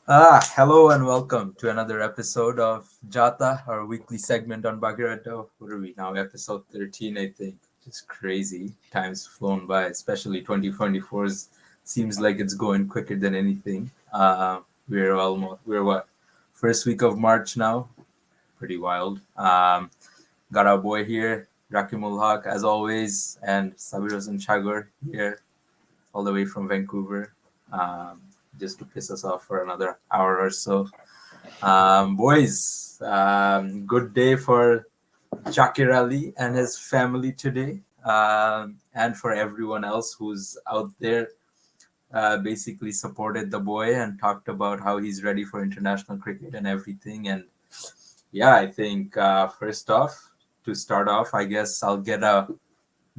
Hello and welcome to another episode of JaaTaa, our weekly segment on Bhagirato. What are we now? Episode 13, I think. Just crazy. Time's flown by, especially 2024's seems like it's going quicker than anything. We're what? First week of March now. Pretty wild. Got our boy here, Rakimul Haq, as always, and Sabiros and Chagor here, all the way from Vancouver. Um, just to piss us off for another hour or so. Boys, good day for Jakir Ali and his family today, and for everyone else who's out there basically supported the boy and talked about how he's ready for international cricket and everything. And yeah, I think first off, to start off, I guess I'll get a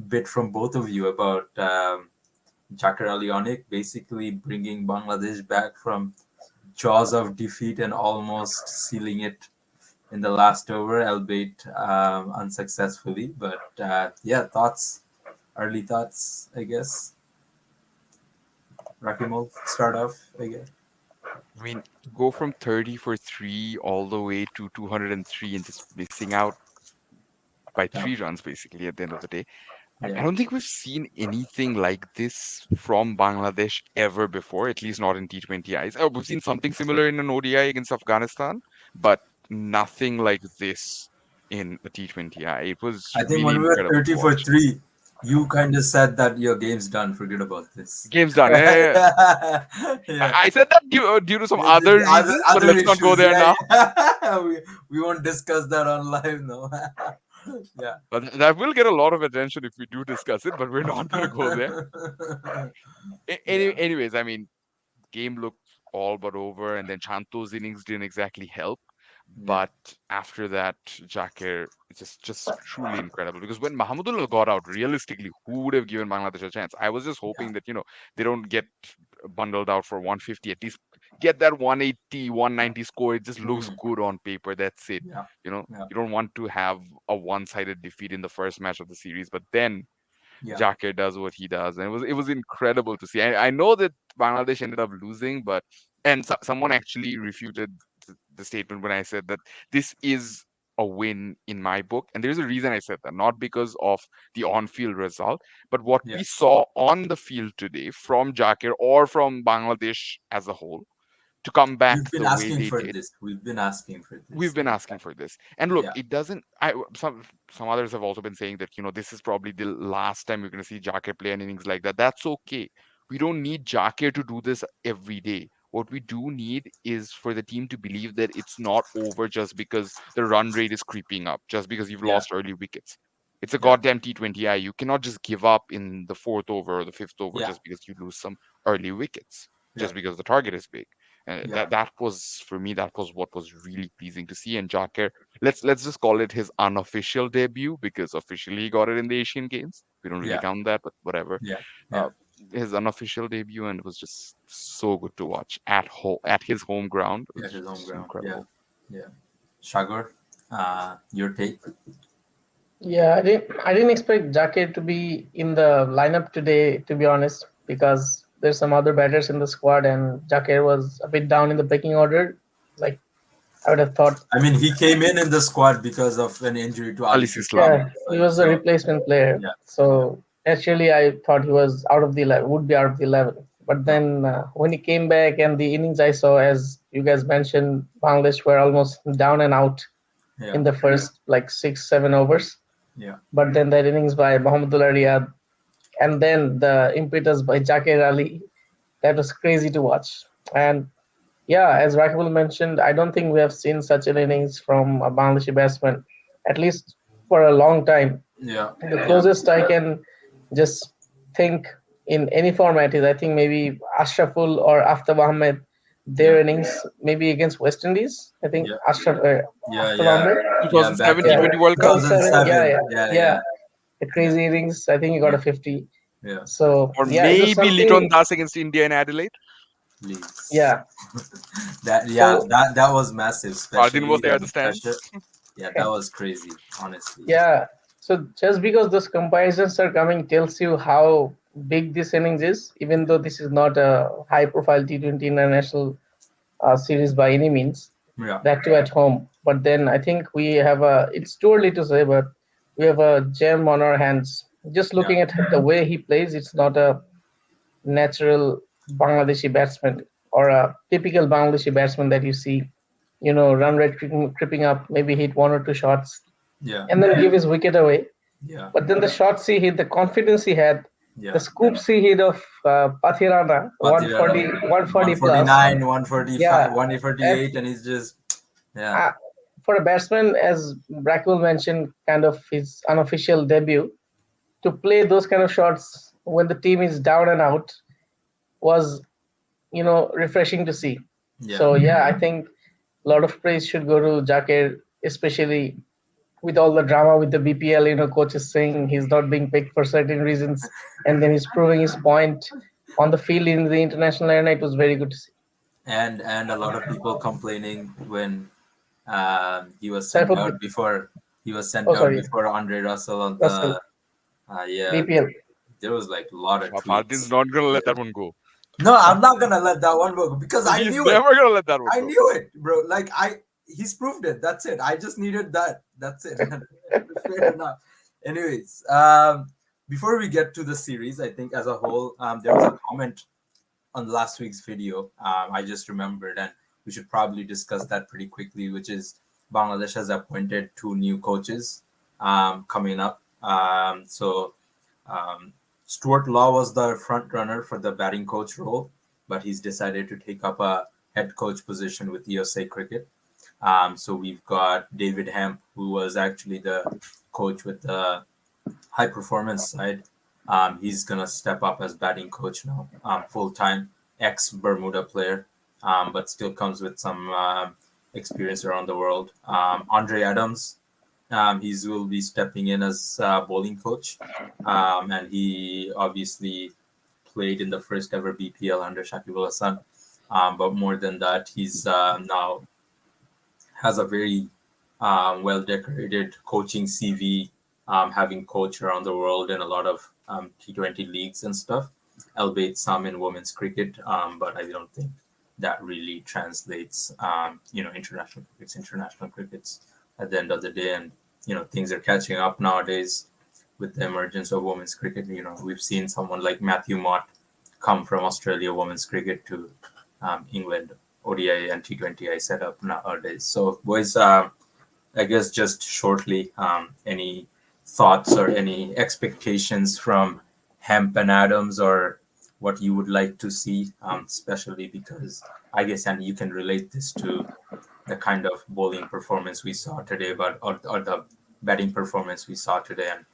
bit from both of you about Jakir Ali Anik basically bringing Bangladesh back from jaws of defeat and almost sealing it in the last over, albeit unsuccessfully. But yeah, early thoughts, I guess. Rakimul, start off, I guess. I mean, go from 30 for three all the way to 203 and just missing out by Yeah, 3 runs basically at the end of the day. I yeah. don't think we've seen anything like this from Bangladesh ever before, at least not in T20Is. Oh, we've seen something similar in an ODI against Afghanistan, but nothing like this in a T20I. It was I think really when we were incredible to 30 for watch. 3, you kind of said that your game's done. Forget about this. Game's done. Yeah, yeah, yeah. Yeah, yeah. I said that due to some other Other reasons, but other let's not go issues, there yeah, now. yeah. We won't discuss that on live, no. Yeah. But that will get a lot of attention if we do discuss it, but we're not going to go there. Yeah. Anyways, I mean, game looked all but over, and then Chanto's innings didn't exactly help. Yeah. But after that, Jakir just truly incredible. Because when Mahamudullah got out, realistically, who would have given Bangladesh a chance? I was just Yeah. hoping that they don't get bundled out for 150. At least get that 180, 190 score. It just looks Mhm. good on paper. That's it. Yeah. Yeah. You don't want to have a one-sided defeat in the first match of the series. But then Yeah. Jakir does what he does, and it was incredible to see. I know that Bangladesh ended up losing, but someone actually refuted the statement when I said that this is a win in my book, and there's a reason I said that, not because of the on-field result, but what Yeah. we saw on the field today from Jakir or from Bangladesh as a whole to come back We've been the way asking they for did. this. We've been asking for We've this. been asking for this, and look, Yeah. it doesn't. I some others have also been saying that this is probably the last time you're going to see Jakir play an innings like that. That's okay. We don't need Jakir to do this every day. What we do need is for the team to believe that it's not over just because the run rate is creeping up, just because you've Yeah. lost early wickets. It's a Yeah. goddamn T20I. You cannot just give up in the fourth over or the fifth over Yeah. just because you lose some early wickets, Yeah. just because the target is big. And Yeah. that was for me. That was what was really pleasing to see. And Jakir, let's just call it his unofficial debut because officially he got it in the Asian Games. We don't really Yeah. count that, but whatever. Yeah. Yeah. Uh, his unofficial debut, and it was just so good to watch at home at his home ground. It Yeah. was His home just ground. Yeah. incredible. Yeah. Shagor, your take? Yeah, I didn't expect Jacket to be in the lineup today, to be honest, because there's some other batters in the squad, and Jacket was a bit down in the pecking order. Like I would have thought, I mean, he came in the squad because of an injury to Ali Alice Islam. Islam. yeah, he Right? was a So replacement player. yeah. Yeah. So naturally, I thought he was out of the 11, would be out of the 11. But Yeah. then when he came back and the innings I saw, as you guys mentioned, Bangladesh were almost down and out Yeah. in the first like 6, 7 overs. Yeah. But then that innings by Mohammedullah Riyad and then the impetus by Jakir Ali, that was crazy to watch. And yeah, as Rakibul mentioned, I don't think we have seen such an innings from a Bangladeshi batsman, at least for a long time. Yeah. The Yeah. closest I can just think in any format is I think maybe Ashraful or Aftab Ahmed, their Yeah. innings, maybe against West Indies. I think Yeah. Yeah. Aftab Yeah. Ahmed. Yeah. Back 2007 in Yeah, T20 World Cup, 2007. Yeah, 2007. yeah, Yeah. yeah. Yeah. The Yeah. crazy innings. I think he got Yeah. a 50. Yeah. So or yeah, it was maybe Liton something. Das against India in Adelaide. Please. Yeah. That yeah, So that was massive, Fardin was especially there at the the pressure. stands. Yeah, that was crazy, honestly. yeah. So just because those comparisons are coming tells you how big this innings is, even though this is not a high profile T20 international series by any means. Yeah. That too at home. But then I think we have a. It's too early to say, but we have a gem on our hands. Just Yeah. looking at the way he plays, it's not a natural Bangladeshi batsman or a typical Bangladeshi batsman that you see, run rate creeping up, maybe hit one or two shots, Yeah. and then give his wicket away. Yeah. But then the shots he hit, the confidence he had, the Yeah. scoops he hit of Pathirana, Patirana, 140 plus. 149, 145, Yeah, 148, and he's just, yeah. uh, for a batsman, as Brackwell mentioned, kind of his unofficial debut, to play those kind of shots when the team is down and out was, refreshing to see. Yeah. So yeah, I think a lot of praise should go to Jakir, especially with all the drama with the BPL. Coaches saying he's not being picked for certain reasons, and then he's proving his point on the field in the international arena. It was very good to see. And a lot of people complaining when he was sent Saifuddin, out before oh sorry, Andre Russell on Russell, the yeah, BPL. there was like a lot of Fardin's tweets. not gonna let Yeah. that one go. No, I'm not gonna let that one go because I He's knew it. never gonna let that one I go. knew it, bro. Like he's proved it. That's it. I just needed that. That's it. Fair enough. Anyways, before we get to the series, I think as a whole, there was a comment on last week's video. I just remembered, and we should probably discuss that pretty quickly. Which is Bangladesh has appointed two new coaches coming up. Um, Stuart Law was the front runner for the batting coach role, but he's decided to take up a head coach position with USA Cricket. So we've got David Hemp, who was actually the coach with the high performance side. He's gonna step up as batting coach now, full time, ex Bermuda player, but still comes with some experience around the world. Andre Adams, he will be stepping in as bowling coach, and he obviously played in the first ever BPL under Shakib Al Hasan. But more than that, he's now has a very well decorated coaching CV, having coached around the world in a lot of T20 leagues and stuff, albeit some in women's cricket. But I don't think that really translates, international crickets at the end of the day. And, things are catching up nowadays with the emergence of women's cricket. We've seen someone like Matthew Mott come from Australia women's cricket to England ODI and T20I setup nowadays. So, boys, I guess just shortly, any thoughts or any expectations from Hemp and Adams, or what you would like to see, especially because I guess, and you can relate this to the kind of bowling performance we saw today, but or the batting performance we saw today, and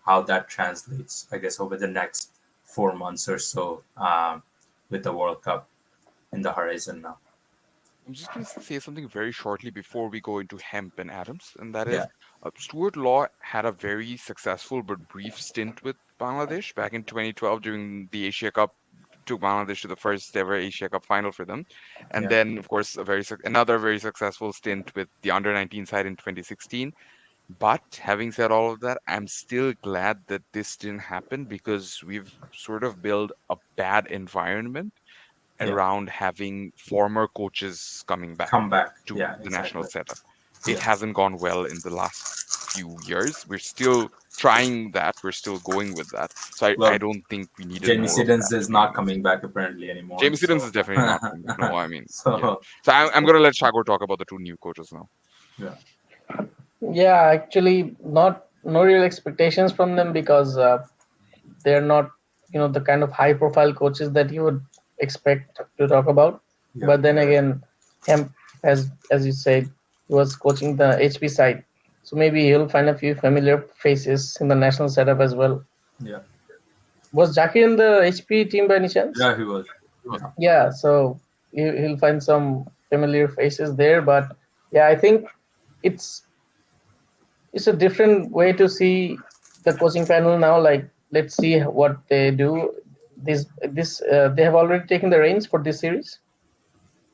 how that translates, I guess, over the next 4 months or so, with the World Cup in the horizon now. I'm just going to say something very shortly before we go into Hemp and Adams, and that Yeah, is Stuart Law had a very successful but brief stint with Bangladesh back in 2012 during the Asia Cup. Took Bangladesh to the first ever Asia Cup final for them, and yeah, then of course another very successful stint with the under 19 side in 2016. But having said all of that, I'm still glad that this didn't happen because we've sort of built a bad environment yeah. around having former coaches coming back Come back. to Yeah, the national exactly. setup. It Yeah. hasn't gone well in the last few years. We're still trying that. We're still going with that. So I Well, don't think we needed Jamie more of Siddons that, to is be not honest. coming back apparently anymore. Jamie Siddons So, is definitely not coming back. No, I mean, yeah. so So I'm going to let Shagor talk about the two new coaches now. yeah, Yeah, actually, not no real expectations from them because they're not, the kind of high-profile coaches that you would expect to talk about. yeah, But then again, Hemp, as you said, he was coaching the HP side, so maybe he'll find a few familiar faces in the national setup as well. yeah, Was Jackie in the HP team by any chance? yeah. He was. Yeah, Yeah, so he'll find some familiar faces there. But yeah, I think it's it's a different way to see the coaching panel now. Like, let's see what they do. This they have already taken the reins for this series.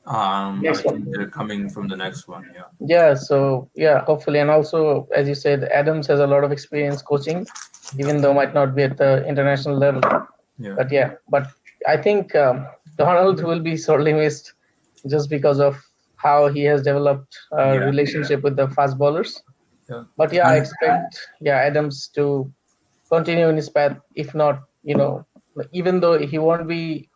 I Next think one. they're coming from the next one. Yeah, Yeah, so yeah, hopefully, and also as you said, Adams has a lot of experience coaching, even though might not be at the international level. yeah, But yeah, but I think Donald will be sorely missed just because of how he has developed a Yeah, relationship with the fast bowlers. yeah, But yeah, I and expect Adams to continue in his path. If not, even though he won't be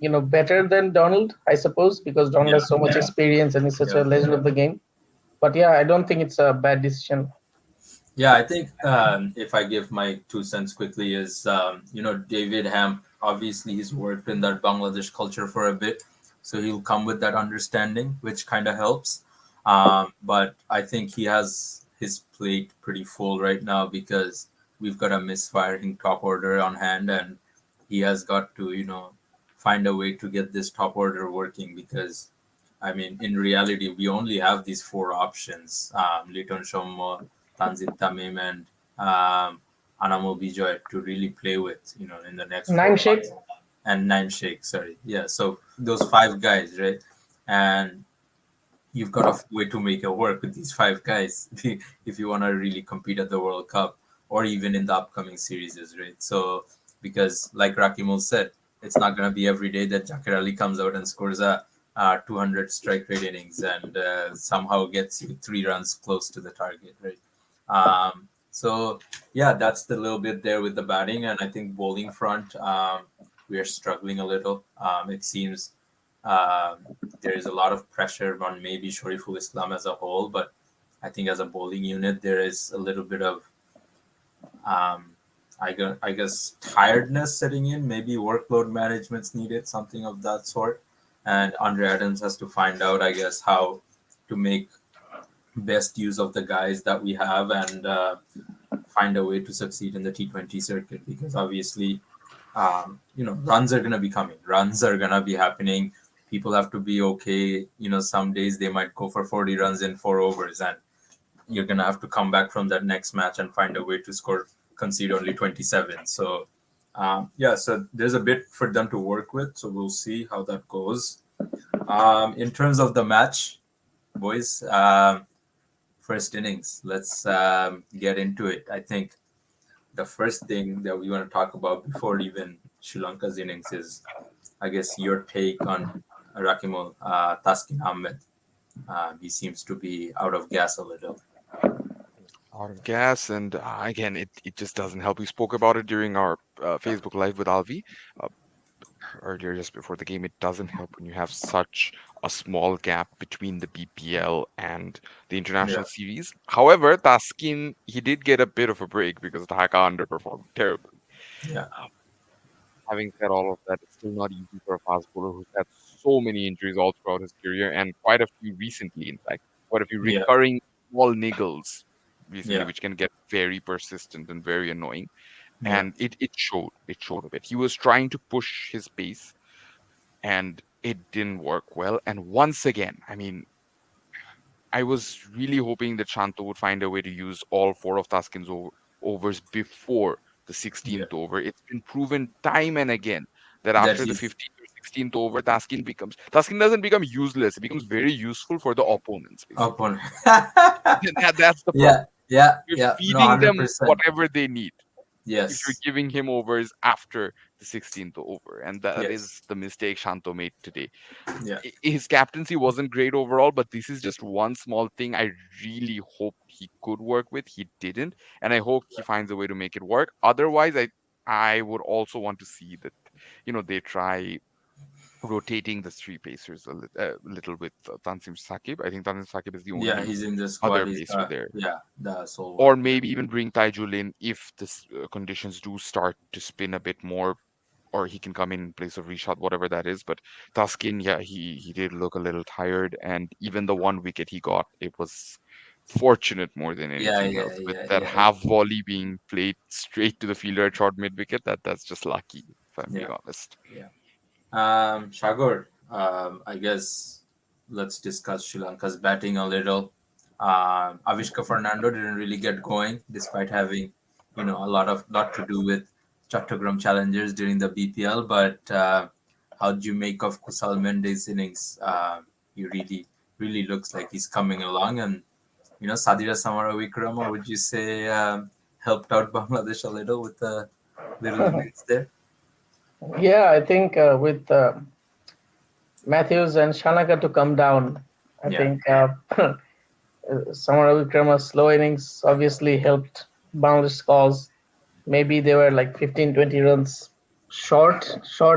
better than Donald, I suppose, because Donald yeah, has so much experience and is such yeah. a legend of the game. But yeah, I don't think it's a bad decision. Yeah, I think if I give my 2 cents quickly, is David Ham. Obviously, he's worked in that Bangladesh culture for a bit, so he'll come with that understanding, which kind of helps. But I think he has his plate pretty full right now because we've got a misfiring top order on hand, and he has got to find a way to get this top order working because I mean, in reality, we only have these four options: Liton Shomo, Tanzit Tamim, and Anamo Bijoy to really play with, in the next Nine four shake. months. And Nine Sheikh, sorry, yeah. So those five guys, right? And you've got a way to make it work with these five guys if you want to really compete at the World Cup or even in the upcoming series, right? So because like Rakimul said, it's not going to be every day that Jakir Ali comes out and scores a 200 strike rate innings and somehow gets you 3 runs close to the target, right? So yeah, that's the little bit there with the batting, and I think bowling front, we are struggling a little. It seems um, there is a lot of pressure on maybe Shariful Islam as a whole, but I think as a bowling unit, there is a little bit of, um, I guess, tiredness setting in. Maybe workload management's needed, something of that sort. And Andre Adams has to find out, I guess, how to make best use of the guys that we have and find a way to succeed in the T20 circuit because obviously runs are going to be coming. Runs are going to be happening. People have to be okay. Some days they might go for 40 runs in 4 overs, and you're going to have to come back from that next match and find a way to concede only 27. So, yeah, so there's a bit for them to work with. So we'll see how that goes. In terms of the match, boys, first innings, let's get into it. I think the first thing that we want to talk about before even Sri Lanka's innings is, I guess, your take on Rakimul Taskin Ahmed. He seems to be out of gas a little. Out of gas, and again, it just doesn't help. We spoke about it during our Facebook Live with Alvi uh, earlier, just before the game. It doesn't help when you have such a small gap between the BPL and the Yeah, international series. However, Taskin, he did get a bit of a break because Dhaka underperformed terribly. yeah, Uh, Having said all of that, it's still not easy for a fast bowler who's had so many injuries all throughout his career and quite a few recently, in fact, quite a few yeah, recurring small niggles recently, yeah, which can get very persistent and very annoying. yeah, And it showed. It showed a bit. He was trying to push his pace, and it didn't work well. And once again, I mean, I was really hoping that Shanto would find a way to use all four of Taskin's overs before the yeah. 16th over. It's been proven time and again that That after the he's 15th or 16th over, Taskin doesn't become useless. It becomes very useful for the opponents, up basically. on. That's the Yeah, problem. yeah, You're yeah. No, feeding them 100%. whatever they need if you're Yes, giving him overs after the 16th over. And that yes, is the mistake Shanto made today. yeah, His captaincy wasn't great overall, but this is just one small thing I really hoped he could work with. He didn't, and I hope he finds a way to make it work. Otherwise, I would also want to see that they try rotating the three pacers a little with Tansim Sakib. I think Tansim Sakib is the yeah. only He's in the squad. other He's pacer there. the sole one. Or maybe even bring Taijul in if the conditions do start to spin a bit more, or he can come in place of Rishad, whatever that is. But Taskin, yeah, he did look a little tired, and even the one wicket he got, it was fortunate more than Yeah, anything yeah, else. With yeah, that yeah, half volley being played straight to the fielder at short mid wicket, that's just lucky, if I'm being yeah, honest. yeah. Shagor, I guess let's discuss Sri Lanka's batting a little. Avishka Fernando didn't really get going despite having, a lot to do with Chattogram Challengers during the BPL. But how do you make of Kusal Mendes' innings? He really looks like he's coming along, and Sadira Samara Wikrama, would you say helped out Bangladesh a little with the little innings there? Yeah, I think with Matthews and Shanaka to come down. I Yeah, think Samara Wikrama's slow innings obviously helped Bangladesh cause. Maybe they were like 15, 20 runs short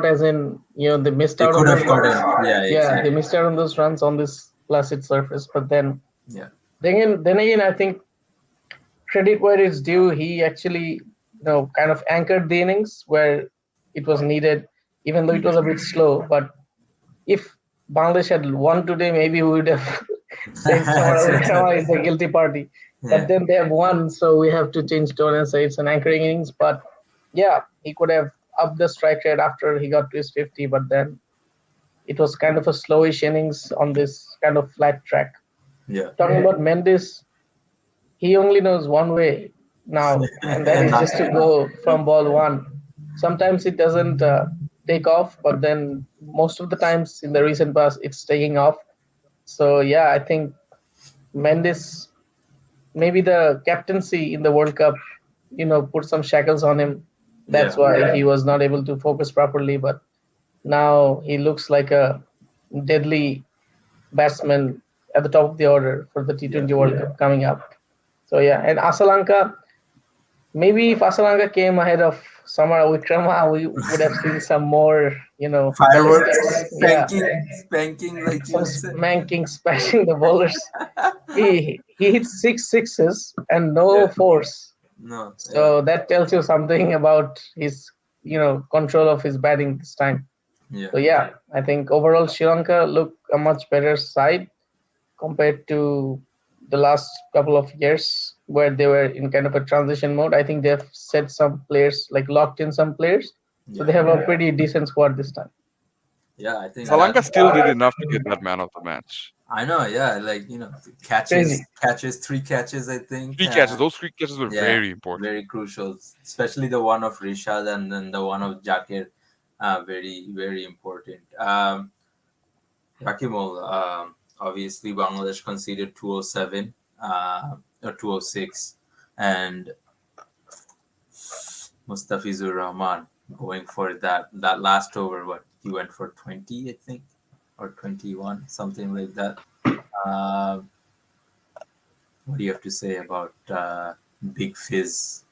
as in, they missed they out on could those have runs. gotten. Yeah, Yeah, they exactly. missed out on those runs on this placid surface. But Yeah, then again, I think credit where it's due. He actually, kind of anchored the innings where it was needed, even though it was a bit slow. But if Bangladesh had won today, maybe we would have said Samara Wikrama is the guilty party. But yeah, then they have won, so we have to change tone and say it's an anchoring innings. But yeah, he could have upped the strike rate after he got to his 50, but then it was kind of a slowish innings on this kind of flat track. yeah. Talking about Mendes, he only knows one way now, and that And is not, just to go from ball one. Sometimes it doesn't take off, but then most of the times in the recent past, it's taking off. So yeah, I think Mendes, maybe the captaincy in the World Cup, put some shackles on him. That's yeah, why he was not able to focus properly. But now he looks like a deadly batsman at the top of the order for the yeah, T20 World Cup coming up. So yeah, and Asalanka, maybe if Asalanka came ahead of Samara Wikrama, we would have seen some more, fireworks, ballistics. Yeah, spanking, like you some would say. spanking, smashing the bowlers. He hit six sixes and no Yeah, fours. no, yeah, So that tells you something about his, control of his batting this time. yeah, So yeah, I think overall Sri Lanka look a much better side compared to the last couple of years where they were in kind of a transition mode. I think they've set some players, like locked in some players. So yeah, they have a pretty decent squad this time. yeah. I think that. Salanka still did enough to get that man of the match. I know, yeah, like Crazy. three catches, I think. Three catches. Those three catches were Yeah, very important. very crucial, especially the one of Rishad and then the one of Jakir. Very, very important. Rakimul, obviously, Bangladesh conceded 207 or 206, and Mustafizur Rahman going for that last over. What he went for 20, I think, or 21, something like that. Uh, what do you have to say about Big Fizz?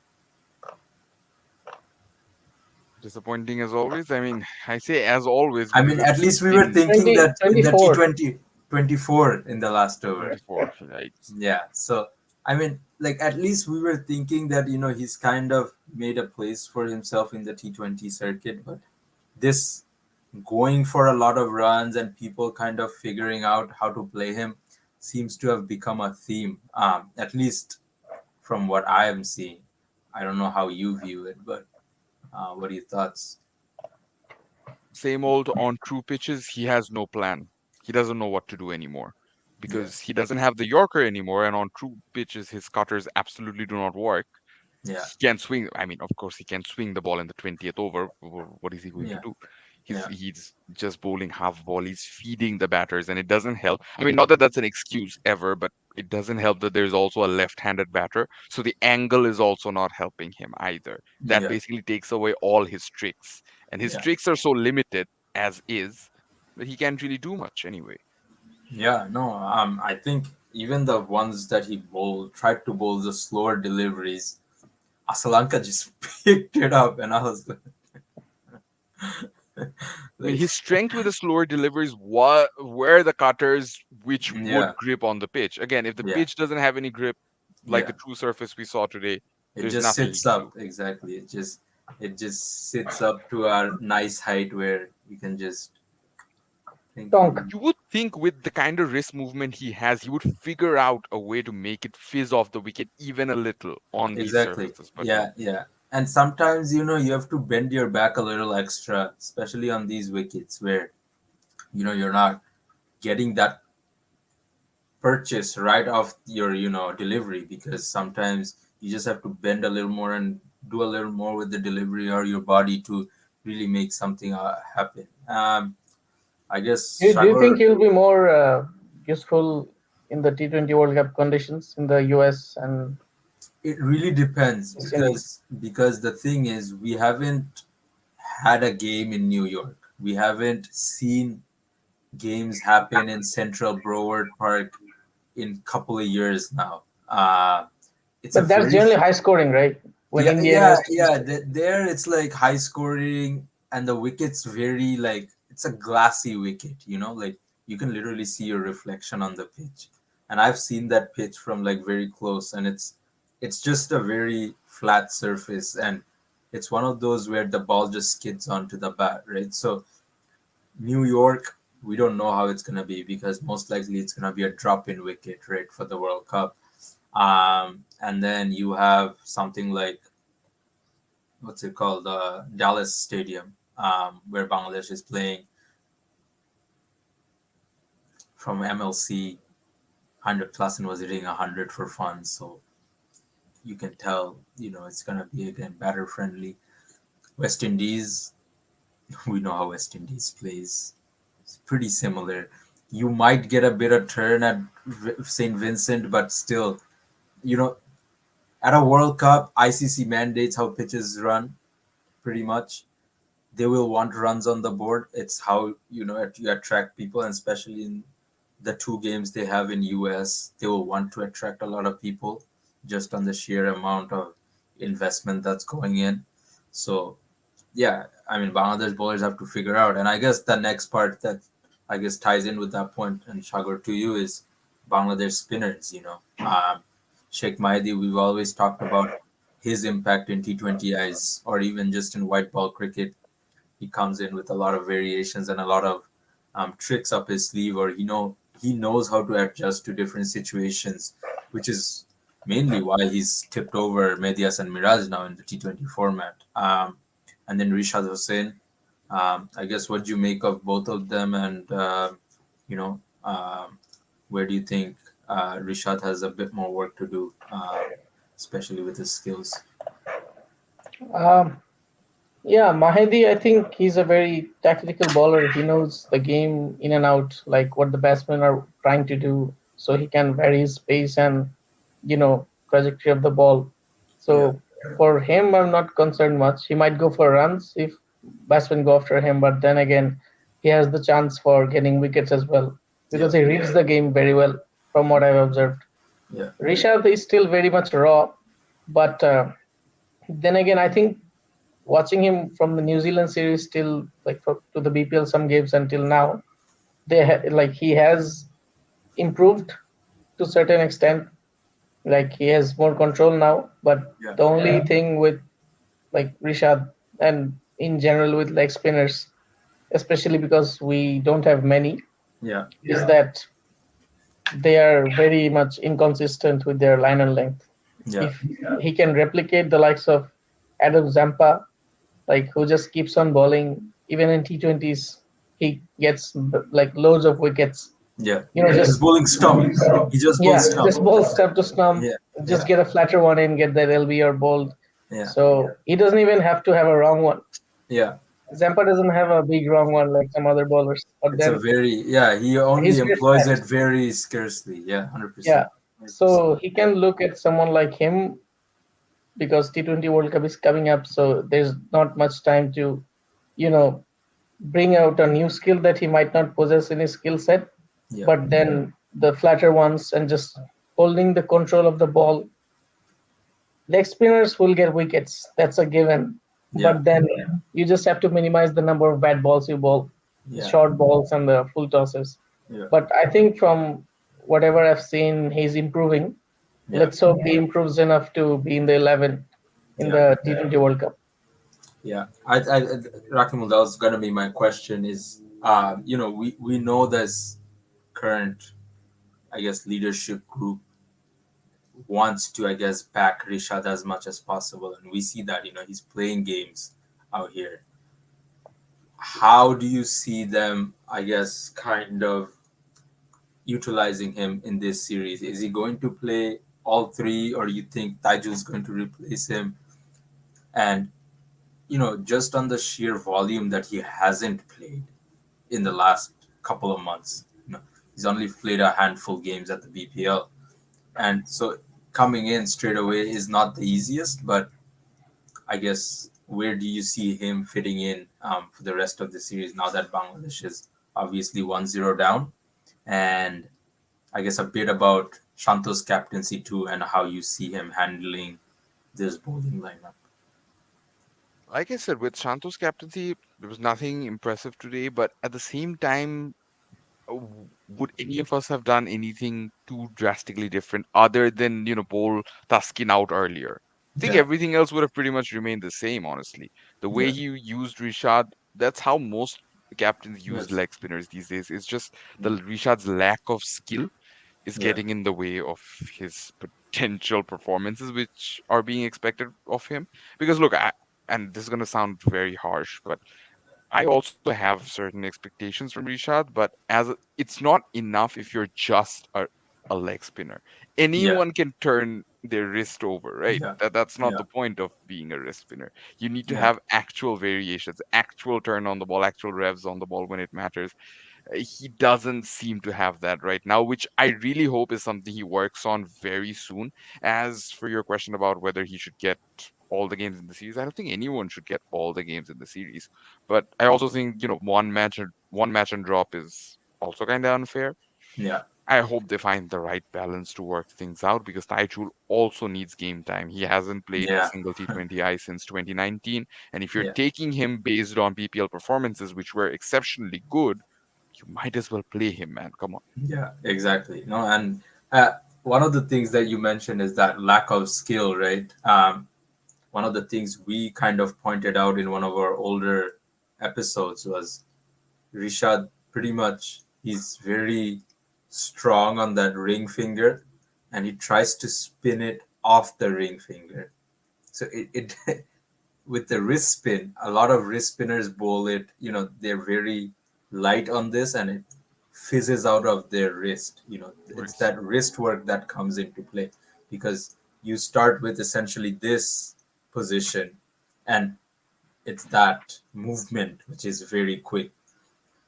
Disappointing as always. I mean, I say as always I mean, because at least we were in thinking 20, that in the 24. T20 24 in the last over. 24, right? Yeah. So, I mean, like, at least we were thinking that, he's kind of made a place for himself in the T20 circuit. But this going for a lot of runs and people kind of figuring out how to play him seems to have become a theme, at least from what I am seeing. I don't know how you view it, but what are your thoughts? Same old on true pitches. He has no plan. He doesn't know what to do anymore Yeah. because he doesn't have the Yorker anymore. And on true pitches, his cutters absolutely do not work. Yeah. He can swing. I mean, of course, he can swing the ball in the 20th over. What is he going to Yeah. do? Yeah. He's just bowling half ball. He's feeding the batters, and it doesn't help. I mean, not that that's an excuse ever, but it doesn't help that there's also a left-handed batter. So the angle is also not helping him either. That Yeah. basically takes away all his tricks, and his Yeah. tricks are so limited as is that he can't really do much anyway. Yeah, no, I think even the ones that he tried to bowl the slower deliveries, Asalanka just picked it up, and I was I mean, like, his strength with the slower deliveries were the cutters which yeah, would grip on the pitch. Again, if the yeah, pitch doesn't have any grip, like yeah. the true surface we saw today, It there's just nothing he sits can do. up exactly. It just sits up to a nice height where you can just think Tonk. he You would think with the kind of wrist movement he has, he would figure out a way to make it fizz off the wicket even a little on these exactly. surfaces, but Yeah, no. yeah. And sometimes you have to bend your back a little extra, especially on these wickets where you're not getting that purchase right off your delivery, because sometimes you just have to bend a little more and do a little more with the delivery or your body to really make something happen. I guess Do you think Shagor, he'll be more useful in the T20 World Cup conditions in the US and it really depends, West Indies? because the thing is we haven't had a game in New York. We haven't seen games happen in Central Broward Park in couple of years now. It's a But that's very generally high scoring, right? When yeah, India and yeah, West Indies yeah. play. There it's like high scoring, and the wicket's very like it's a glassy wicket. Like you can literally see your reflection on the pitch. And I've seen that pitch from like very close, and it's just a very flat surface, and it's one of those where the ball just skids onto the bat, right? So New York, we don't know how it's gonna be because most likely it's gonna be a drop in wicket, right, for the World Cup. And then you have something like what's it called, Dallas Stadium, where Bangladesh is playing from MLC. 100 plus and was hitting 100 for fun, so you can tell, it's gonna be again batter friendly. West Indies, we know how West Indies plays. It's pretty similar. You might get a bit of turn at St. Vincent, but still, you know, at a World Cup, ICC mandates how pitches run pretty much. They will want runs on the board. It's how you attract people, and especially in the two games they have in US, they will want to attract a lot of people just on the sheer amount of investment that's going in. So yeah, I mean Bangladesh bowlers have to figure out, and I guess the next part that I guess ties in with that point, and Shagar to you, is Bangladesh spinners. Sheikh Mahdi, we've always talked about his impact in T20Is or even just in white ball cricket. He comes in with a lot of variations and a lot of tricks up his sleeve, or he knows how to adjust to different situations, which is mainly why he's tipped over Medias and Miraj now in the T20 format. And then Rishad Hussain, I guess what do you make of both of them, and you know, where do you think Rishad has a bit more work to do, especially with his skills? Um, yeah, Mahedi, I think he's a very tactical bowler. He knows the game in and out, like what the batsmen are trying to do, so he can vary his pace and trajectory of the ball. Yeah, So for him, I'm not concerned much. He might go for runs if batsmen go after him, but then again, he has the chance for getting wickets as well yeah, because he reads the game very well, from what I've observed. yeah, Rishabh is still very much raw, but then again, I think watching him from the New Zealand series till to the BPL some games until now, like he has improved to certain extent. Like he has more control now, but yeah, the only thing with like Rishad and in general with leg spinners, especially because we don't have many, yeah, is that they are very much inconsistent with their line and length. yeah, If he can replicate the likes of Adam Zampa, like who just keeps on bowling even in T20s, he gets like loads of wickets. yeah. Just Just bowling stump. He just bowls yeah, stump. just bowl stump to stump, Yeah, just yeah, get a flatter one in, get that LB or bowled. yeah, So he doesn't even have to have a wrong one. yeah. Zampa doesn't have a big wrong one like some other bowlers, but It's a then very yeah. He only he's very employs fast. it very scarcely. Yeah, 100%. Yeah, 100%. so he can look at someone like him because T20 World Cup is coming up, so there's not much time to, you know, bring out a new skill that he might not possess in his skill set. Yeah, But then the flatter ones and just holding the control of the ball, leg spinners will get wickets. That's a given. yeah, But then you just have to minimize the number of bad balls you bowl, the yeah, short balls and the full tosses. yeah, But I think from whatever I've seen, he's improving. yeah, Let's hope he improves enough to be in the 11 in yeah, the T20 World Cup. yeah. Rakimul, that was gonna be my question. Is we know this current, I guess, leadership group wants to, I guess, back Rishad as much as possible, and we see that he's playing games out here. How do you see them, I guess, kind of utilizing him in this series? Is he going to play all three, or you think Taijul's going to replace him? And just on the sheer volume that he hasn't played in the last couple of months, he's only played a handful games at the BPL, and so coming in straight away is not the easiest. But I guess where do you see him fitting in for the rest of the series now that Bangladesh is obviously 1-0 down, and I guess a bit about Shanto's captaincy too, and how you see him handling this bowling lineup. Like I said, with Shanto's captaincy, there was nothing impressive today, but at the same time, would any of us have done anything too drastically different other than, bowl Tuskin out earlier? I think Yeah, everything else would have pretty much remained the same, honestly. The way yeah, he used Rishad, that's how most captains use yes, leg spinners these days. It's just the Rishad's lack of skill is yeah, getting in the way of his potential performances, which are being expected of him. Because look, and this is going to sound very harsh, but I also have certain expectations from Rishad, but it's not enough if you're just a leg spinner. yeah, Anyone can turn their wrist over, right? yeah, That's not yeah, the point of being a wrist spinner. You need to yeah, have actual variations, actual turn on the ball, actual revs on the ball when it matters. He doesn't seem to have that right now, which I really hope is something he works on very soon. As for your question about whether he should get all the games in the series, I don't think anyone should get all the games in the series. But I also think, one match and drop is also kind of unfair. yeah, I hope they find the right balance to work things out because Taichul also needs game time. He hasn't played a yeah, single T20I since 2019. And if you're yeah, taking him based on PPL performances, which were exceptionally good, you might as well play him, man. Come on. yeah, exactly. No, and one of the things that you mentioned is that lack of skill, right? One of the things we kind of pointed out in one of our older episodes was Rishad pretty much he's very strong on that ring finger, and he tries to spin it off the ring finger. So it with the wrist spin, a lot of wrist spinners bowl it, they're very light on this, and it fizzes out of their wrist. It's Worse. that wrist work that comes into play, because you start with essentially this position, and it's that movement which is very quick.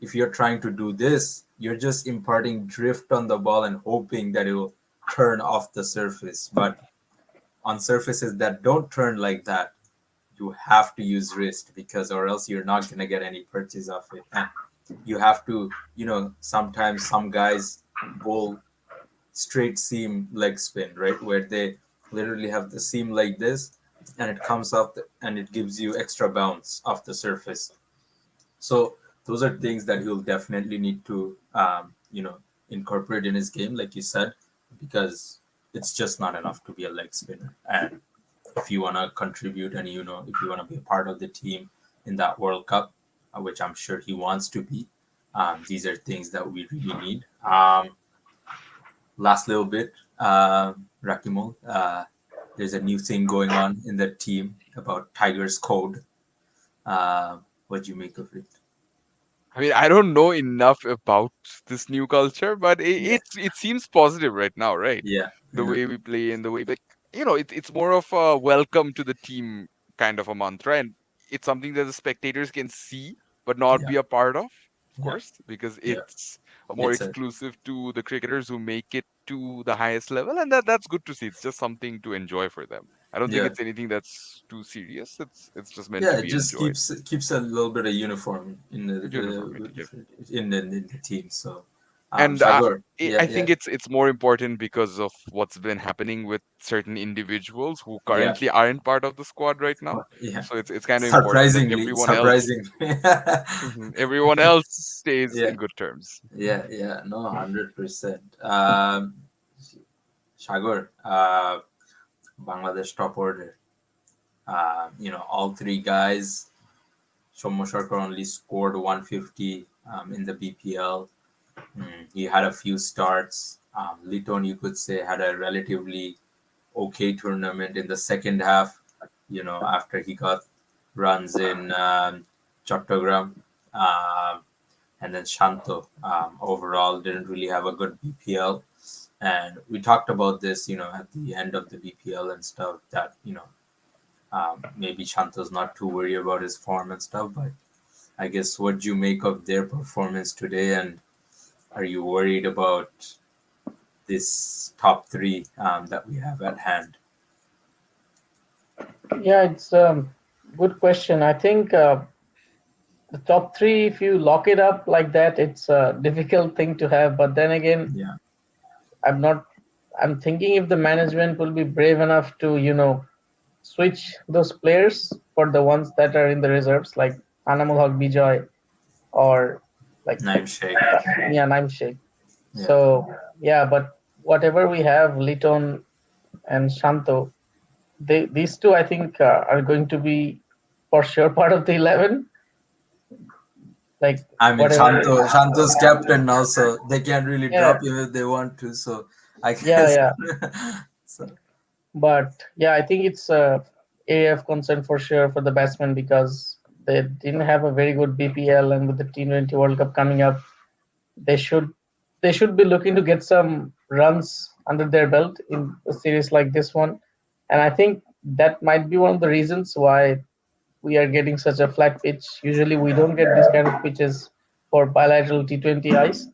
If you're trying to do this, you're just imparting drift on the ball and hoping that it will turn off the surface. But on surfaces that don't turn like that, you have to use wrist, because or else you're not going to get any purchase of it. And you have to, sometimes some guys bowl straight seam leg spin, right, where they literally have the seam like this, and it comes off and it gives you extra bounce off the surface. So those are things that he'll definitely need to, incorporate in his game, like you said, because it's just not enough to be a leg spinner. And if you want to contribute, and if you want to be a part of the team in that World Cup, which I'm sure he wants to be, these are things that we really need. Last little bit, Rakimol, there's a new thing going on in the team about Tiger's code. What do you make of it? I mean, I don't know enough about this new culture, but Yeah, it seems positive right now, right? yeah, The yeah, way we play and the way, like, it's more of a welcome to the team kind of a mantra, and it's something that the spectators can see but not yeah, be a part of yeah, course, because yeah. it's more It's a exclusive to the cricketers who make it to the highest level, and that's good to see. It's just something to enjoy for them. I don't think yeah, it's anything that's too serious. It's just meant yeah. to It be just enjoyed. keeps a little bit of uniform in the Uniformity. in the team. So, And Shagor, yeah, I yeah, think it's more important because of what's been happening with certain individuals who yeah, currently aren't part of the squad right now. yeah. So it's kind of important that Surprisingly, everyone else surprising. everyone else stays Yeah, in good terms. yeah, yeah. No, 100%. Shagor, Bangladesh top order. All three guys. Shomo Sharkar only scored 150 in the BPL. He had a few starts. Lyon, you could say, had a relatively okay tournament in the second half. After he got runs in Chattogram. And then Shanto overall didn't really have a good BPL. And we talked about this, at the end of the BPL and stuff, that, maybe Shanto's not too worried about his form and stuff. But I guess, what do you make of their performance today? And are you worried about this top three that we have at hand? Yeah, it's good question. I think the top three, if you lock it up like that, it's a difficult thing to have. But then again, Yeah, I'm not. I'm thinking if the management will be brave enough to, switch those players for the ones that are in the reserves, like Anamul Haq Bijoy or like Naim Sheikh. yeah, Naim Sheikh. Yeah, So yeah, but whatever we have, Liton and Shanto, these two I think are going to be for sure part of the 11. Like I mean whatever. Shanto's captain now, so they can't really Yeah, drop him if they want to. So I yeah, guess. yeah. So But yeah, I think it's a area of concern for sure for the batsmen because they didn't have a very good BPL, and with the T20 World Cup coming up, they should they should be looking to get some runs under their belt in a series like this one. And I think that might be one of the reasons why we are getting such a flat pitch. Usually, we don't get this kind of pitches for bilateral T20 ice.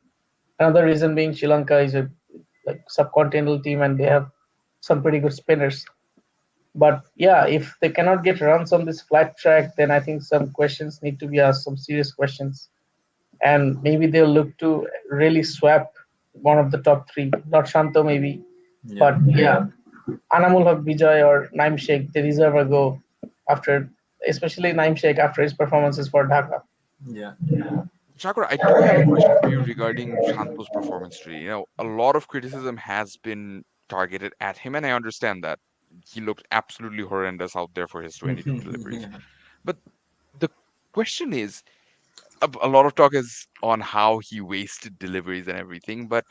Another reason being Sri Lanka is a like subcontinental team and they have some pretty good spinners. But yeah, if they cannot get runs on this flat track, then I think some questions need to be asked, some serious questions. And maybe they'll look to really swap one of the top three, not Shanto maybe, yeah, but yeah, Anamul Haq Vijay or Naim Sheikh, they deserve a go after, especially Naim Sheikh after his performances for Dhaka. yeah. Shakur, I do have a question for you regarding Shanto's performance today. A lot of criticism has been targeted at him, and I understand that he looked absolutely horrendous out there for his 22 deliveries. Yeah. But the question is, a lot of talk is on how he wasted deliveries and everything, but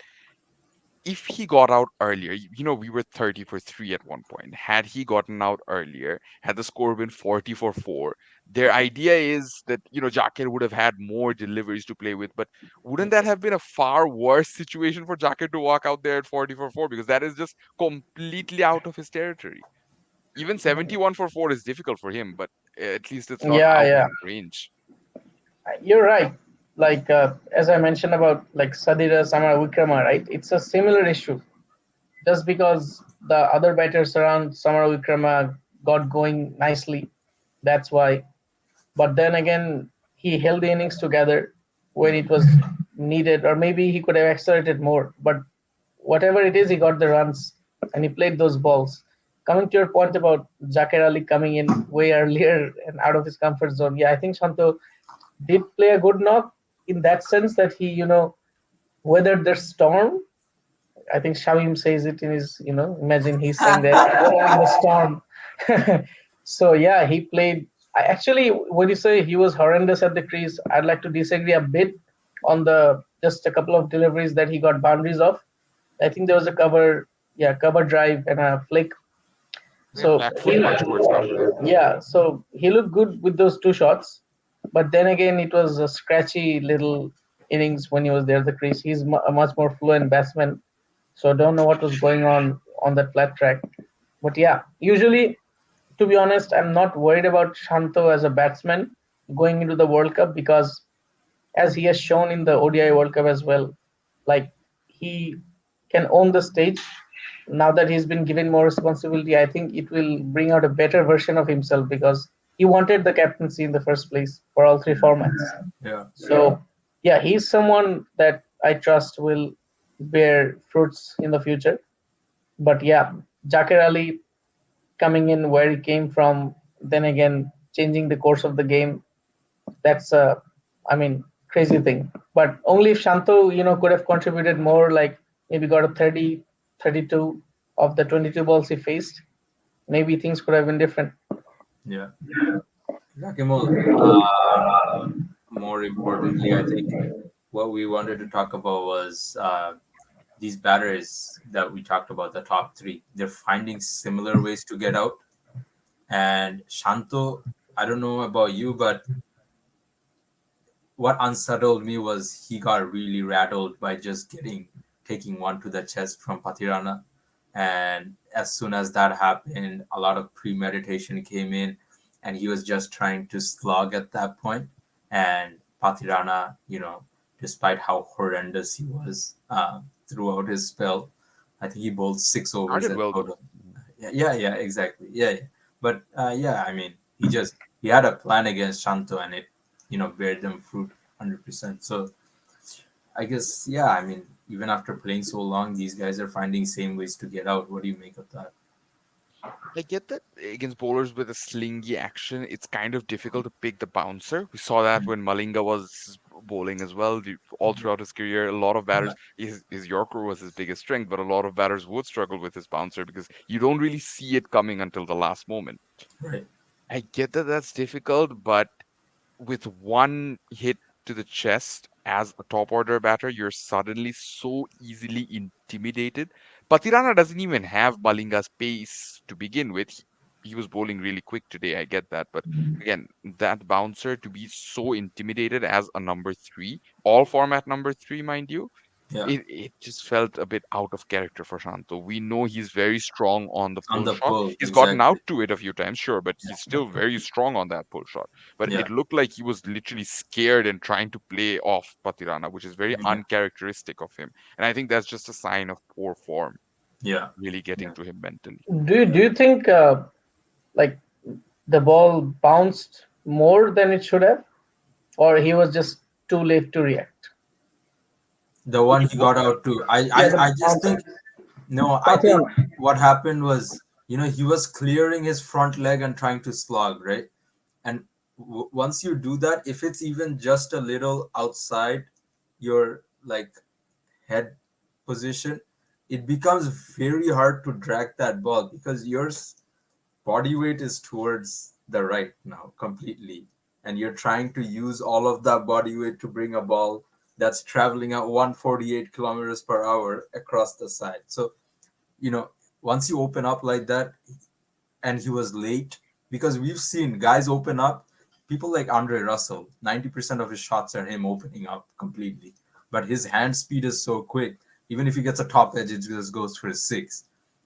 if he got out earlier, we were 30 for 3 at one point. Had he gotten out earlier, had the score been 40 for 4, their idea is that, Jaquet would have had more deliveries to play with. But wouldn't that have been a far worse situation for Jaquet to walk out there at 40 for 4? Because that is just completely out of his territory. Even 71 for 4 is difficult for him, but at least it's not Yeah, out of yeah, his range. you're right. Like as I mentioned about like Sadira Samara Wikrama, right? It's a similar issue. Just because the other batters around Samara Wikrama got going nicely, that's why. But then again, he held the innings together when it was needed, or maybe he could have accelerated more. But whatever it is, he got the runs and he played those balls. Coming to your point about Zakir Ali coming in way earlier and out of his comfort zone, yeah, I think Shanto did play a good knock in that sense that he, weathered the storm. I think Shamim says it in his, imagine he's saying that weathering the storm. So yeah, he played. I actually, when you say he was horrendous at the crease, I'd like to disagree a bit on the just a couple of deliveries that he got boundaries of. I think there was a cover, yeah, cover drive and a flick. Yeah, So flat foot punch towards boundary. yeah, so he looked good with those two shots, but then again, it was a scratchy little innings when he was there at the crease. He's a much more fluent batsman, so I don't know what was going on that flat track. But yeah, usually, to be honest, I'm not worried about Shanto as a batsman going into the World Cup because, as he has shown in the ODI World Cup as well, like he can own the stage. Now that he's been given more responsibility, I think it will bring out a better version of himself because he wanted the captaincy in the first place for all three formats. Yeah. So yeah, he's someone that I trust will bear fruits in the future. But yeah, Jakir Ali coming in where he came from, then again changing the course of the game, that's a, I mean, crazy thing. But only if Shanto, could have contributed more, like maybe got a 30, 32 of the 22 balls he faced, maybe things could have been different. Yeah. Rakimul, more importantly, I think what we wanted to talk about was these batters that we talked about, the top three. They're finding similar ways to get out. And Shanto, I don't know about you, but what unsettled me was he got really rattled by just taking one to the chest from Patirana. And as soon as that happened, a lot of premeditation came in, and he was just trying to slog at that point. And Patirana, despite how horrendous he was throughout his spell, I think he bowled 6 overs Started in well though. total. Yeah, exactly. Yeah. But yeah, I mean, he had a plan against Shanto, and bear them fruit 100%. So I guess, yeah, I mean, even after playing so long, these guys are finding same ways to get out. What do you make of that? I get that against bowlers with a slingy action, it's kind of difficult to pick the bouncer. We saw that when Malinga was bowling as well. All throughout his career, a lot of Yeah, batters, his Yorker was his biggest strength, but a lot of batters would struggle with his bouncer because you don't really see it coming until the last moment. right. I get that that's difficult, but with one hit to the chest as a top order batter, you're suddenly so easily intimidated. Patirana doesn't even have Balinga's pace to begin with. He was bowling really quick today, I get that. But again, that bouncer to be so intimidated as a number three, all format number three, mind you, Yeah, it just felt a bit out of character for Shanto. We know he's very strong on the on pull the shot. pull, He's gotten out exactly. to it a few times, sure, but he's still very strong on that pull shot. But Yeah, it looked like he was literally scared and trying to play off Patirana, which is very yeah, uncharacteristic of him. And I think that's just a sign of poor form yeah, really getting yeah. to him mentally. Do you think like the ball bounced more than it should have, or he was just too late to react? The one Which he got out to, Yeah, I the just bouncer. think, no, I think Pathiran. what happened was, he was clearing his front leg and trying to slog, right? And once you do that, if it's even just a little outside your like head position, it becomes very hard to drag that ball because your body weight is towards the right now completely, and you're trying to use all of that body weight to bring a ball that's traveling at 148 kilometers per hour across the side. So, you know, once you open up like that, and he was late, because we've seen guys open up, people like Andre Russell, 90% of his shots are him opening up completely. But his hand speed is so quick. Even if he gets a top edge, it just goes for a six.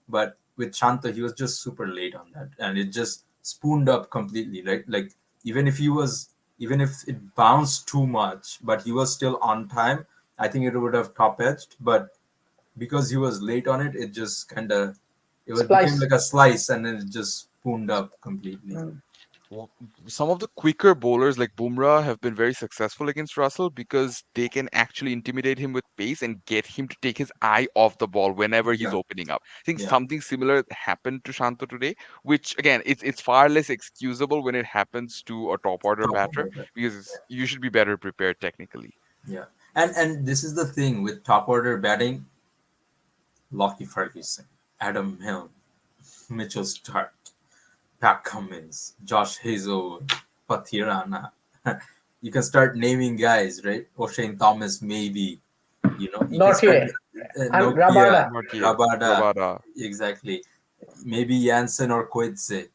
But with Shanta, he was just super late on that. And it just spooned up completely. Like even if it bounced too much, but he was still on time, I think it would have top edged. But because he was late on it, it just kind of became Splice. like a slice, and then it just spooned up completely. Mm. Well, some of the quicker bowlers like Bumrah have been very successful against Russell because they can actually intimidate him with pace and get him to take his eye off the ball whenever he's Yeah, opening up. I think yeah. something similar happened to Shanto today, which again, it's far less excusable when it happens to a top order Top batter order, but because you should be better prepared technically. yeah. And this is the thing with top order batting: Lockie Ferguson, Adam Milne, Mitchell Stark, Pat Cummins, Josh Hazel, Patirana. You can start naming guys, right? O'Shane Thomas, maybe. You can Not start here. And Nokia, Rabada. Not yet. Rabada, Rabada. exactly. Maybe Jansen or Koitse.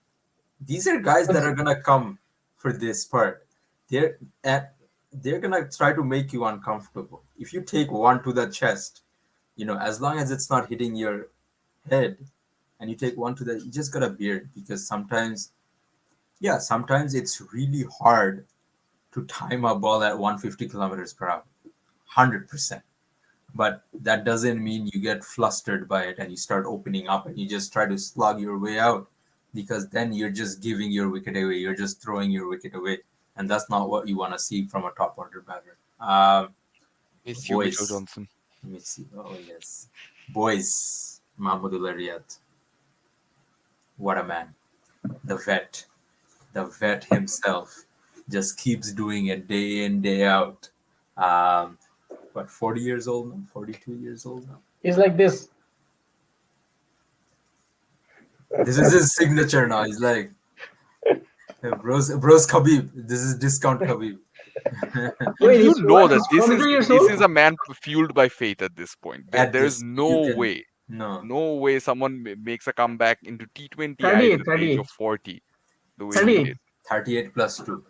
These are guys that It's are gonna come for this part. They're at they're gonna try to make you uncomfortable. If you take one to the chest, as long as it's not hitting your head, and you take one to the, you just gotta bear it, because sometimes, yeah, sometimes it's really hard to time a ball at 150 kilometers per hour, 100%. But that doesn't mean you get flustered by it and you start opening up and you just try to slug your way out, because then you're just giving your wicket away. You're just throwing your wicket away. And that's not what you want to see from a top order batter. Miss you, Mitchell Boys, Johnson. let me see. Oh, yes. Boys, Mahmoudul Riyad. What a man. The vet. The vet himself just keeps doing it day in, day out. Um, what, 40 years old now? 42 years old now? He's like this. This is his signature now. He's like, "Hey, bros Khabib. This is discount Khabib." And Wait, you he's know what? that He's 43 years this old? is a man fueled by faith at this point. At There's this, you no can, way, no, no way someone makes a comeback into T20 eyes 38, at the age of 38, 40 the way he 38. did. 38 plus 2.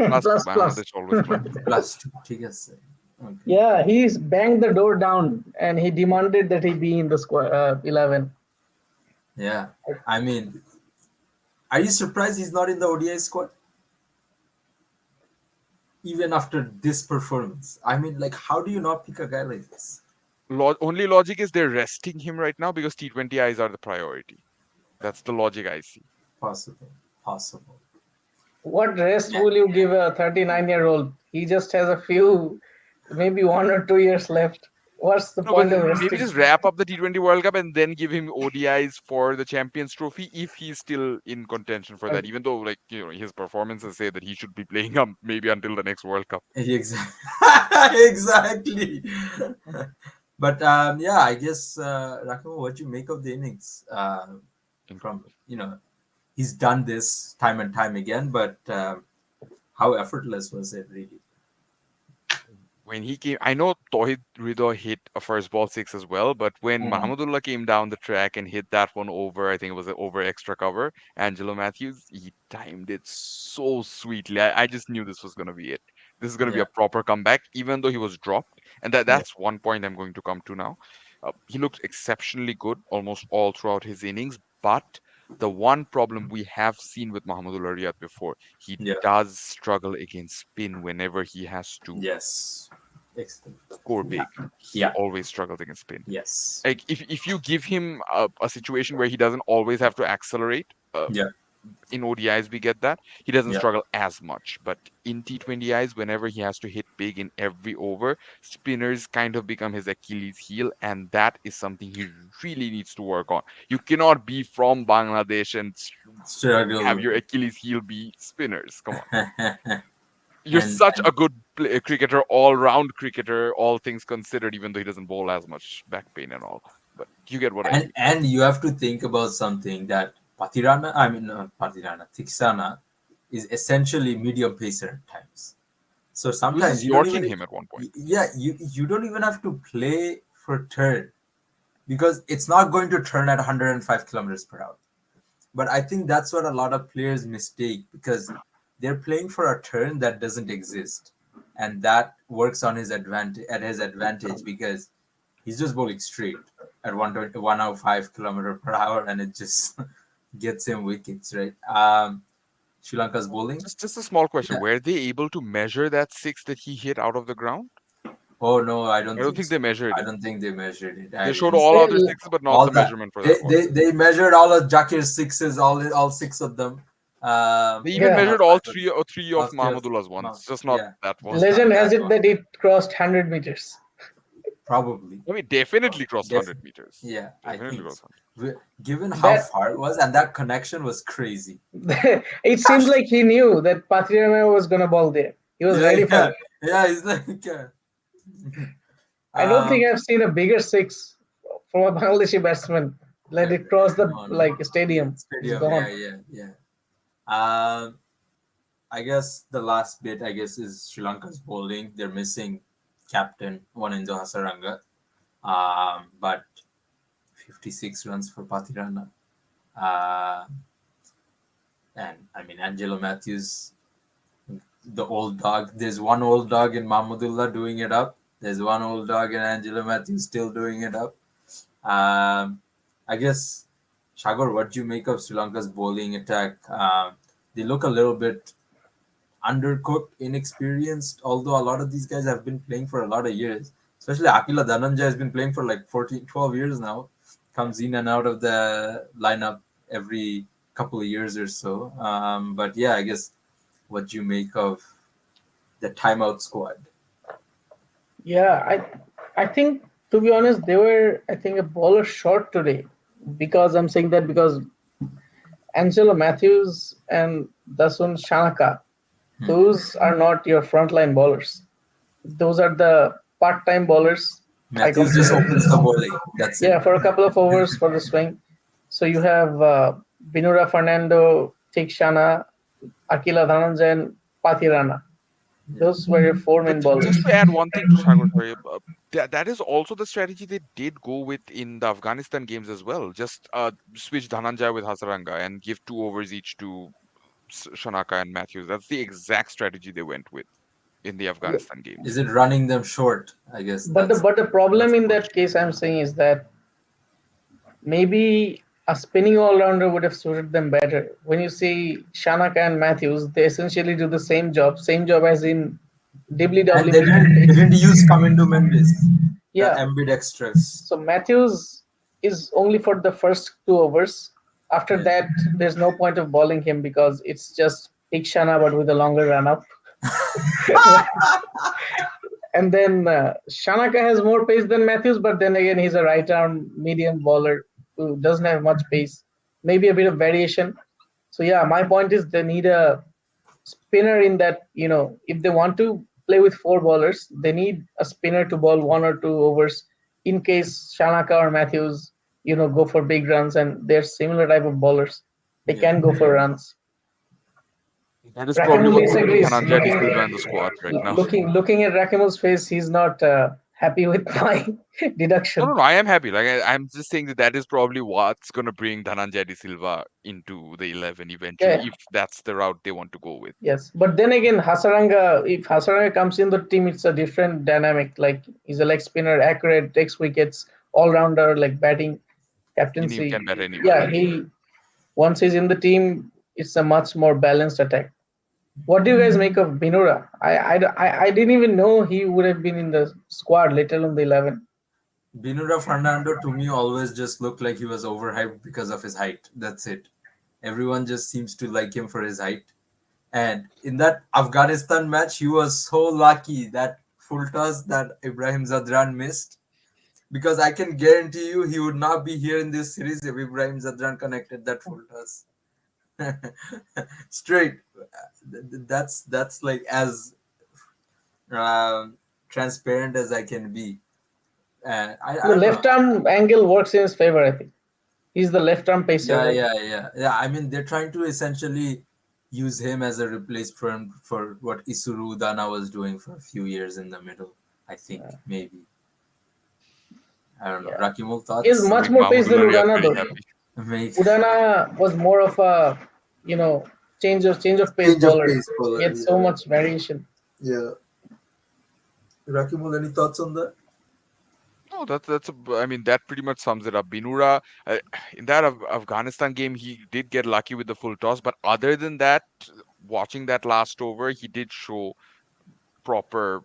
Plus two, Plus, plus. Bangladesh always plus two. Plus 2. ঠিক আছে. Okay. Yeah, he's banged the door down and he demanded that he be in the squad 11. Yeah. I mean, are you surprised he's not in the ODI squad? Even after this performance. I mean, like, how do you not pick a guy like this? Only logic is they're resting him right now because T20 eyes are the priority. That's the logic I see. Possible. Possible. What rest will you give a 39-year-old? He just has a few, maybe 1 or 2 years left. What's the No, but point of maybe resting? just wrap up the T20 World Cup and then give him ODIs for the Champions Trophy if he's still in contention for Uh, that. Even though, like, his performances say that he should be playing up maybe until the next World Cup. Exactly. Exactly. But yeah, I guess Rakim, what you make of the innings? From he's done this time and time again, but how effortless was it really? When he came, I know Tohid Ridho hit a first ball six as well, but when Mm, Mahmudullah came down the track and hit that one over, I think it was an over extra cover, Angelo Matthews, he timed it so sweetly. I just knew this was going to be it. This is going to be yeah, a proper comeback, even though he was dropped. And yeah, that's one point I'm going to come to now. He looked exceptionally good almost all throughout his innings, but the one problem we have seen with Mahmudullah Riyad before, he yeah. does struggle against spin whenever he has to Yes. Excellent. score Yeah, big. He yeah, always struggles against spin. yes, Like if you give him a situation where he doesn't always have to accelerate, yeah, in ODIs we get that he doesn't yeah. struggle as much. But in T20Is, whenever he has to hit big in every over, spinners kind of become his Achilles heel, and that is something he really needs to work on. You cannot be from Bangladesh and have Struggle. your Achilles heel be spinners. Come on. You're and such a good cricketer, all round cricketer, all things considered, even though he doesn't bowl as much back pain and all. But you get what I mean. and you have to think about something that Patirana, I mean Patirana, Tiksana is essentially medium pacer at times. So He was sometimes just you don't yorking even, him at one point. yeah, you don't even have to play for turn because it's not going to turn at 105 kilometers per hour. But I think that's what a lot of players mistake because they're playing for a turn that doesn't exist, and that works on his advantage because he's just bowling straight at 105 kilometer per hour, and it just gets him wickets, right? Sri Lanka's bowling. Just a small question: Yeah. were they able to measure that six that he hit out of the ground? Oh no, I I don't don't think think so. they measured I it. don't think they measured it. I They showed didn't all see other Well, sixes, but not all the that. measurement for They that one. they, they measured all of Jakir's sixes, all six of them. They even yeah, Not measured all five, three of all three of Mahmudullah's no, ones, just not yeah, that one. just not legend has that it one. that it crossed 100 meters. Probably. I mean, definitely crossed Def- 100 meters. yeah, I Definitely think so. crossed 100. Given how That far it was, and that connection was crazy. it seems like he knew that Patriana was gonna ball there. He was Yeah, ready for yeah, it. yeah. It's like, I don't think um, I've seen a bigger six from a Bangladeshi batsman. Let yeah, it cross the no, no. like stadium. It's Stadium, yeah, gone. yeah, yeah. Um, I guess the last bit, I guess, is Sri Lanka's bowling. They're missing captain Wanindu Hasaranga, but 56 runs for Patirana. Uh, and I mean, Angelo Matthews, the old dog. There's one old dog in Mahmudullah doing it up. There's one old dog in Angelo Matthews still doing it up. I guess, Shagor, what do you make of Sri Lanka's bowling attack? They look a little bit undercooked, inexperienced, although a lot of these guys have been playing for a lot of years. Especially Akila Dhananjaya has been playing for like 14, 12 years now. Comes in and out of the lineup every couple of years or so. But yeah, I guess what you make of the timeout squad. Yeah, I think to be honest, they were I think a bowler short today. Because I'm saying that because Angelo Matthews and Dasun Shanaka, Hmm. those are not your frontline bowlers. Those are the part-time bowlers. I Matthews just consider. opens the bowling. That's it. Yeah, for a couple of overs for the swing. So you have Binura Fernando, Tikshana, Akila Dhananjay, and Pathirana. Yeah. Those were your four But main bowlers. just to add one thing to Sagar, sorry, that is also the strategy they did go with in the Afghanistan games as well. Just switch Dhananjaya with Hasaranga and give 2 overs each to Shanaka and Matthews. That's the exact strategy they went with in the Yeah. Afghanistan Is games. it running them short? I guess But the that's problem the in that question. case I'm saying is that maybe a spinning all-rounder would have suited them better. When you see Shanaka and Matthews, they essentially do the same job as in And WW. they didn't use Kamindu Mendes, the Yeah, ambidextrous. so Matthews is only for the first 2 overs. After Yeah. that, there's no point of bowling him because it's just Tikshana, but with a longer run up. And then Shanaka has more pace than Matthews, but then again, he's a right arm medium bowler who doesn't have much pace. Maybe a bit of variation. So yeah, my point is they need a spinner in that, if they want to play with four bowlers, they need a spinner to bowl 1 or 2 overs in case Shanaka or Matthews, go for big runs, and they're similar type of bowlers. They Yeah. can go for runs. That is probably Rakimul what's keeping disagrees. Dhananjay De Silva in the squad right now. Looking at Rakimul's face, he's not happy with my No, no, deduction. no. I am happy. Like I'm just saying that that is probably what's gonna bring Dhananjay De Silva into the 11 eventually, Yeah, if that's the route they want to go with. yes. But then again, if Hasaranga comes in the team, it's a different dynamic. Like he's a leg spinner, accurate, takes wickets, all rounder, like batting, He captaincy. can bet anywhere. Yeah, he once he's in the team, it's a much more balanced attack. What do you guys make of Binura? I didn't even know he would have been in the squad, let alone the 11. Binura Fernando to me always just looked like he was overhyped because of his height. That's it. Everyone just seems to like him for his height. And in that Afghanistan match, he was so lucky that full toss that Ibrahim Zadran missed. Because I can guarantee you he would not be here in this series if Ibrahim Zadran connected that full toss. Straight. That's like as uh, transparent as I can be. I The don't know. left arm angle works in his favor, I think. He's the left arm pacer, Yeah, right? yeah, yeah, yeah. I mean, they're trying to essentially use him as a replacement for what Isuru Dana was doing for a few years in the middle. I think maybe I don't know. Yeah. Rakimul He has thoughts? much Make more pace than Mahmudullah Riyad Udana, very though. happy. Make Udana was more of a, you know, change of pace change of bowler. pace He bowler. had so much variation. Yeah. Rakimul, any thoughts on that? No, I mean, that pretty much sums it up. Binura, in that Afghanistan game, he did get lucky with the full toss, but other than that, watching that last over, he did show proper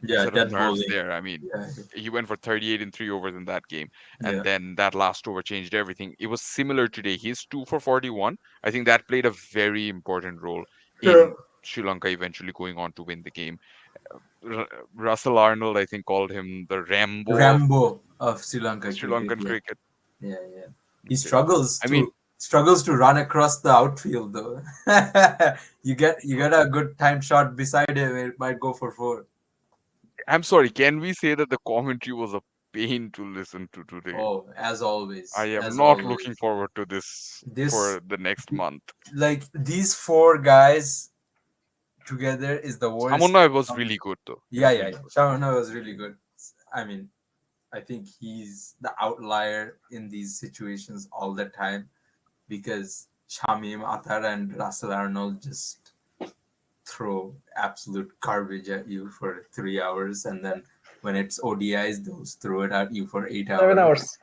Yeah, set of dead nerves bowling. there. I mean, Yeah, he went for 38 in 3 overs in that game, and yeah. then that last over changed everything. It was similar today. He's 2 for 41. I think that played a very important role Yeah. in Sri Lanka eventually going on to win the game. R- Russell Arnold, I think, called him the Rambo of Rambo of Sri Lanka Sri cricket. Lankan Yeah, cricket. yeah, yeah. He So, struggles I mean, to run across the outfield though. You get a good time shot beside him, it might go for four. I'm sorry. Can we say that the commentary was a pain to listen to today? Oh, as I always, am as not looking always. forward to this This for the next month. like these four guys together is the worst. Samunai was really good, though. He Yeah, was yeah, really yeah. good. Shavana was really good. I mean, I think he's the outlier in these situations all the time because Shamim Atar and Russell Arnold just throw absolute garbage at you for 3 hours, and then when it's ODIs, those throw it at you for 8 hours. 7 hours.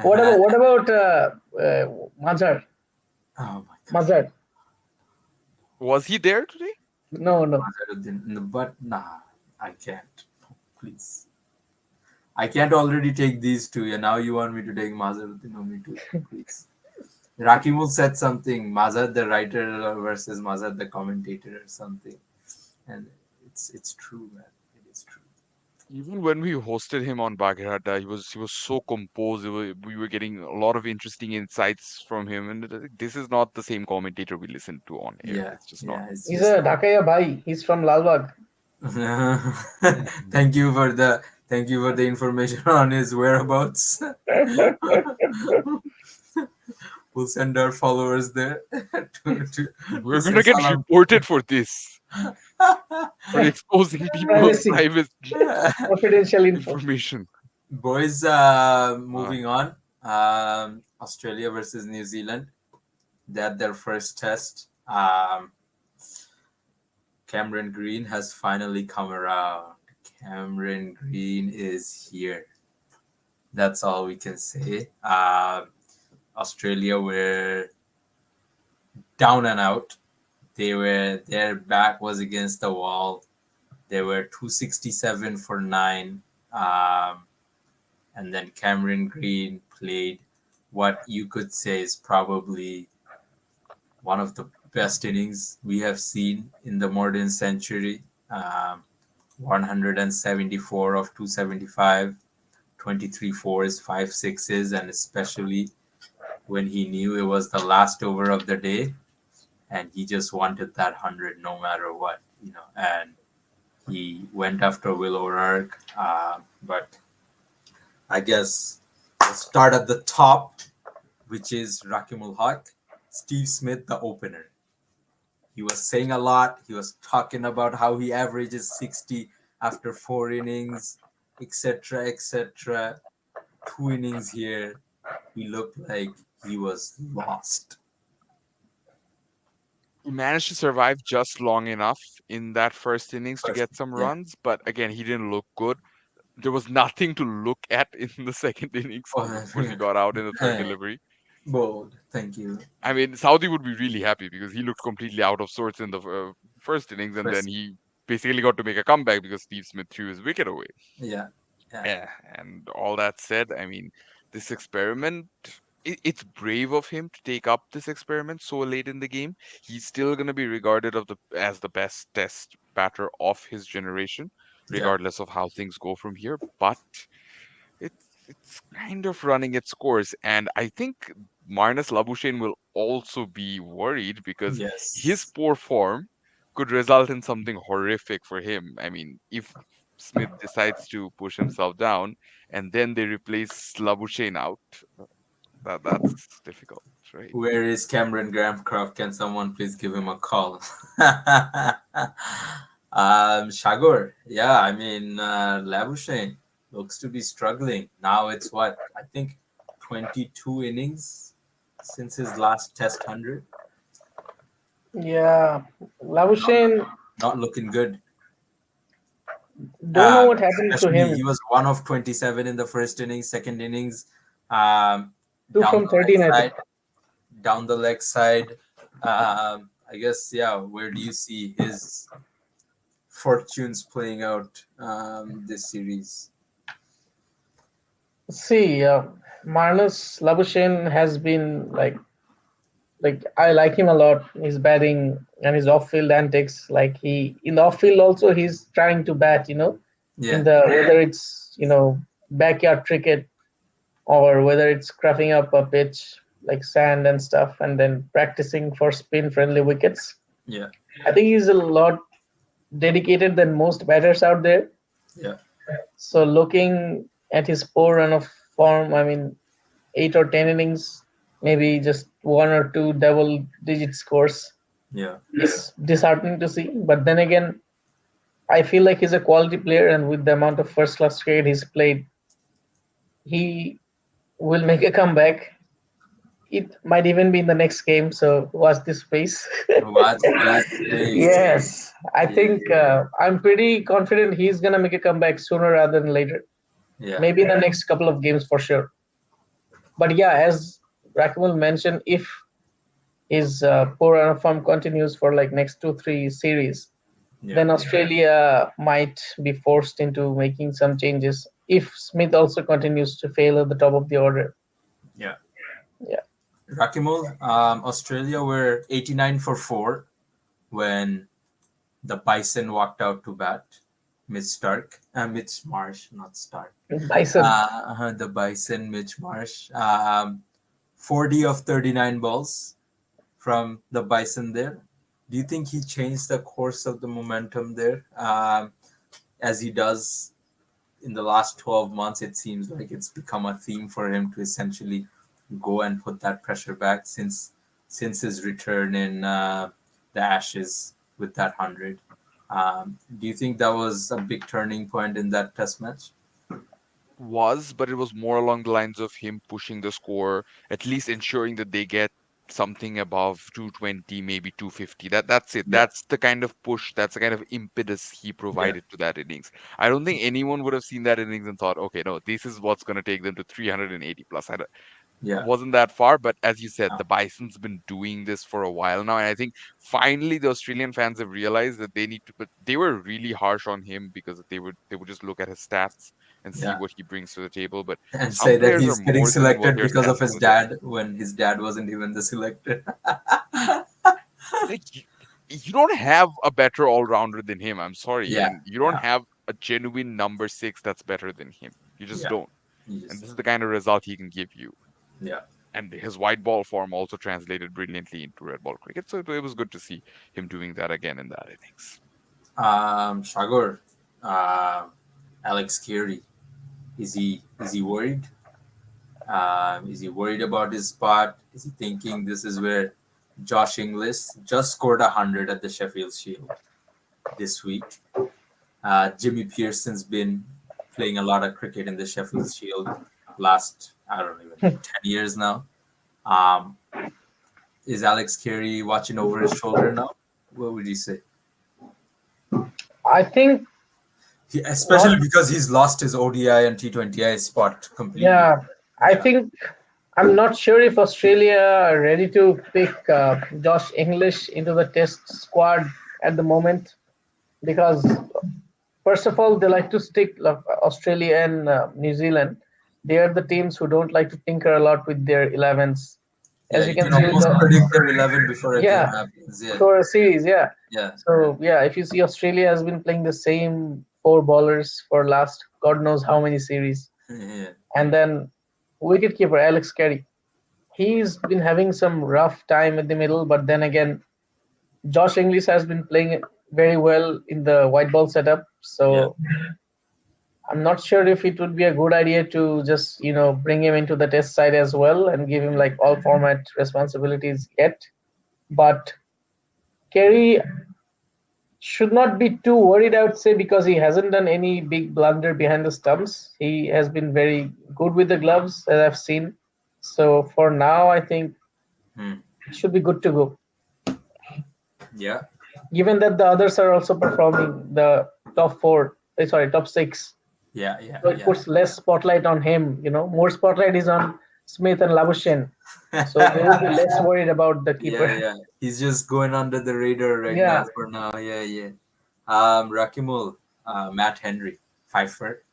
What about Mazhar? Oh my god. Mazhar? Was he there today? No, no. But nah, I can't. Please. I can't already take these two. Yeah, now you want me to take Mazaruddin on me too. Please. Rakimul said something, Mazhar the writer versus Mazhar the commentator or something. And it's true, man. It is true. Even when we hosted him on Bagherata, he was so composed. We were getting a lot of interesting insights from him, and this is not the same commentator we listened to on air. Yeah, It's just not. yeah, it's He's just a Dhakaya Bhai. He's from Lalbagh. thank you for the information on his whereabouts. We'll send our followers there to We're say gonna get salam. reported for this, for exposing people's Privacy, private confidential info. Boys, information. Uh, moving on. Australia versus New Zealand. They had their first test. Cameron Green has finally come around. Cameron Green is here. That's all we can say. Australia were down and out. Their back was against the wall. They were 267 for 9. And then Cameron Green played what you could say is probably one of the best innings we have seen in the modern century. 174 of 275, 23 fours, 5 sixes, and especially when he knew it was the last over of the day and he just wanted that 100 no matter what, and he went after Will O'Rourke. But I guess we'll start at the top, which is Rakimul Haq, Steve Smith, the opener. He was saying a lot. He was talking about how he averages 60 after 4 innings, etc., etc. 2 innings here, he looked like he was lost. He managed to survive just long enough in that first innings to First, get some yeah. runs, but again, he didn't look good. There was nothing to look at in the second innings. Oh, Of course, he got out in the third delivery. bold. Thank you. I mean, Saudi would be really happy because he looked completely out of sorts in the first innings, and then First, he basically got to make a comeback because Steve Smith threw his wicket away. yeah, yeah, Yeah, and all that said, I mean, this experiment, it's brave of him to take up this experiment so late in the game. He's still going to be regarded as the best test batter of his generation, yeah, regardless of how things go from here. But it's kind of running its course, and I think Marnus Labuschagne will also be worried because his yes. poor form could result in something horrific for him. I mean, if Smith decides to push himself down and then they replace Labuschagne out, that's difficult, right? Where is Cameron Gramcroft? Can someone please give him a call? Shagor, yeah, I mean, Labuschagne looks to be struggling. Now it's what? I think 22 innings since his last test 100. Yeah, Not, Labuschagne, not looking good. don't know what happened to Especially him. he was 1 of 27 in the first innings, second innings, um, Two down from the leg 13, I think. side, down the leg side. I guess, yeah, where do you see his fortunes playing out this series? See, Marnus Labuschagne has been like I like him a lot. His batting and his off-field antics. Like he in the off-field also he's trying to bat. In Yeah, the whether it's backyard cricket or whether it's crafting up a pitch like sand and stuff, and then practicing for spin-friendly wickets. yeah, I think he's a lot dedicated than most batters out there. yeah, So looking at his poor run of form, I mean, 8 or 10 innings, maybe just one or two double-digit scores yeah, is disheartening to see. But then again, I feel like he's a quality player, and with the amount of first-class cricket he's played, he will make a comeback. It might even be in the next game. So watch this space. Watch this space. Yes, I Yeah, think I'm pretty confident he's gonna make a comeback sooner rather than later. yeah, Maybe in the next couple of games for sure. But yeah, as Rakimul mentioned, if his poor run of form continues for like next 2 3 series, yeah, then Australia might be forced into making some changes if Smith also continues to fail at the top of the order. yeah. Yeah. Rakimul, Australia were 89 for 4 when the Bison walked out to bat. Mitch Marsh, not Stark. Bison. The Bison, Mitch Marsh. 40 of 39 balls from the Bison there. Do you think he changed the course of the momentum there? As he does in the last 12 months, it seems like it's become a theme for him to essentially go and put that pressure back since his return in the Ashes with that 100. Do you think that was a big turning point in that test match? But it was more along the lines of him pushing the score, at least ensuring that they get something above 220, maybe 250. That's it. Yeah, That's the kind of push, that's the kind of impetus he yeah, provided to that innings. I don't think anyone would have seen that innings and thought, okay, no, this is what's going to take them to 380 plus. yeah. Wasn't that far, but as you said, No, the Bison's been doing this for a while now, and I think finally the Australian fans have realized that they need to. But they were really harsh on him because they would just look at his stats and see yeah. what he brings to the table. But And some say that players are he's getting more than what selected their because of stats his on the field. dad when his dad wasn't even the selector. like you don't have a better all rounder than him. I'm sorry, Yeah, and you don't yeah, have a genuine number six that's better than him. You just yeah. don't. You And just this is the kind of result he can give you. yeah. And his white ball form also translated brilliantly into red ball cricket. So it was good to see him doing that again in that innings. Shagor, uh, Alex Carey, is he worried? Is he worried about his spot? Is he thinking this is where Josh Inglis just scored 100 at the Sheffield Shield this week? Jimmy Pearson's been playing a lot of cricket in the Sheffield Shield last, I don't even know, 10 years now. Um, is Alex Carey watching over his shoulder now? What would you say? I think Especially not. because he's lost his ODI and T20I spot completely. Yeah, I Yeah, think I'm not sure if Australia are ready to pick Josh English into the Test squad at the moment because first of all they like to stick Australia and New Zealand. They are the teams who don't like to tinker a lot with their 11s. yeah, As you you can can see, almost predict their 11 before a game yeah, happens. Yeah, for a series, yeah. yeah, So yeah, if you see Australia has been playing the same four bowlers for last God knows how many series, yeah, and then wicketkeeper Alex Carey, he's been having some rough time at the middle, but then again, Josh Inglis has been playing very well in the white ball setup. yeah. So I'm not sure if it would be a good idea to just bring him into the test side as well and give him like all format responsibilities yet. But Carey should not be too worried, I would say, because he hasn't done any big blunder behind the stumps. He has been very good with the gloves, as I've seen. So for now, I think Hmm. it should be good to go. Yeah, Given that the others are also performing the top four, sorry, top six. yeah, yeah, So it yeah. puts less spotlight on him. More spotlight is on Smith and Labuschagne. So they would be less worried about the Yeah, keeper. yeah. He's just going under the radar right now Yeah, for now. Yeah, yeah. Rakimul, Matt Henry, Pfeiffer,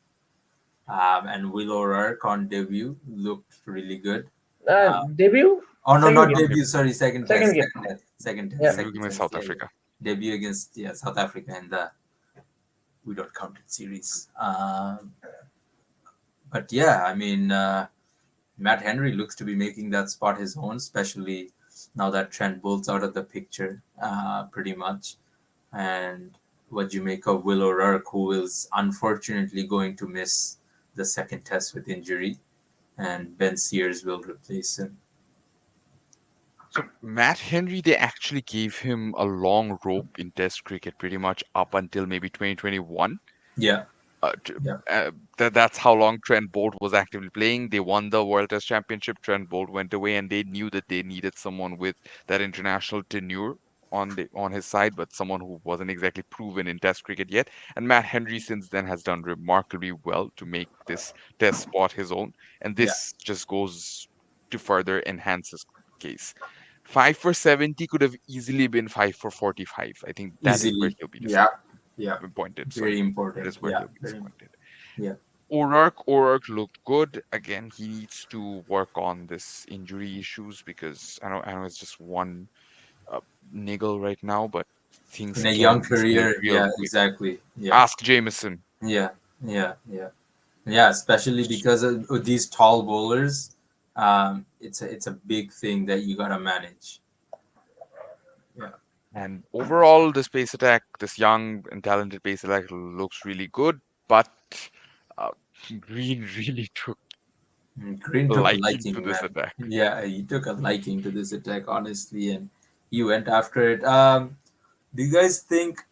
and Will O'Rourke on debut looked really good. Uh, debut, oh no, second not game, debut. Sorry, second second test, game. second test, second test, Yeah, Debut second against test. South Yeah, yeah. Africa. Debut against South Africa in the we don't count it series. But yeah, I mean, Matt Henry looks to be making that spot his own, especially now that Trent Bolt's out of the picture, pretty much. And what do you make of Will O'Rourke, who is unfortunately going to miss the second test with injury, and Ben Sears will replace him. So Matt Henry, they actually gave him a long rope in Test cricket, pretty much up until maybe 2021. Yeah, Uh, t- yeah, that's how long Trent Bolt was actively playing. They won the World Test Championship. Trent Bolt went away, and they knew that they needed someone with that international tenure on his side, but someone who wasn't exactly proven in Test cricket yet. And Matt Henry since then has done remarkably well to make this Test spot his own, and yeah, this just goes to further enhance his case. 5 for 70 could have easily been 5 for 45. I think that is where easily. he'll be Yeah, yeah, disappointed. very Sorry, that important. is where Yeah, he'll be very, disappointed. yeah. O'Rourke looked good. Again, he needs to work on this injury issues because I know it's just one uh, niggle right now, but things In a young can escalate career, real yeah, quick. exactly. Yeah, Ask Jameson. yeah, yeah, yeah. Yeah, especially because of these tall bowlers, it's a big thing that you gotta manage. Yeah, And overall, this pace attack, this young and talented pace attack looks really good, but uh, Green really took Green a took a liking to liking, this man. attack. Yeah, he took a liking to this attack, honestly, and he went after it. Do you guys think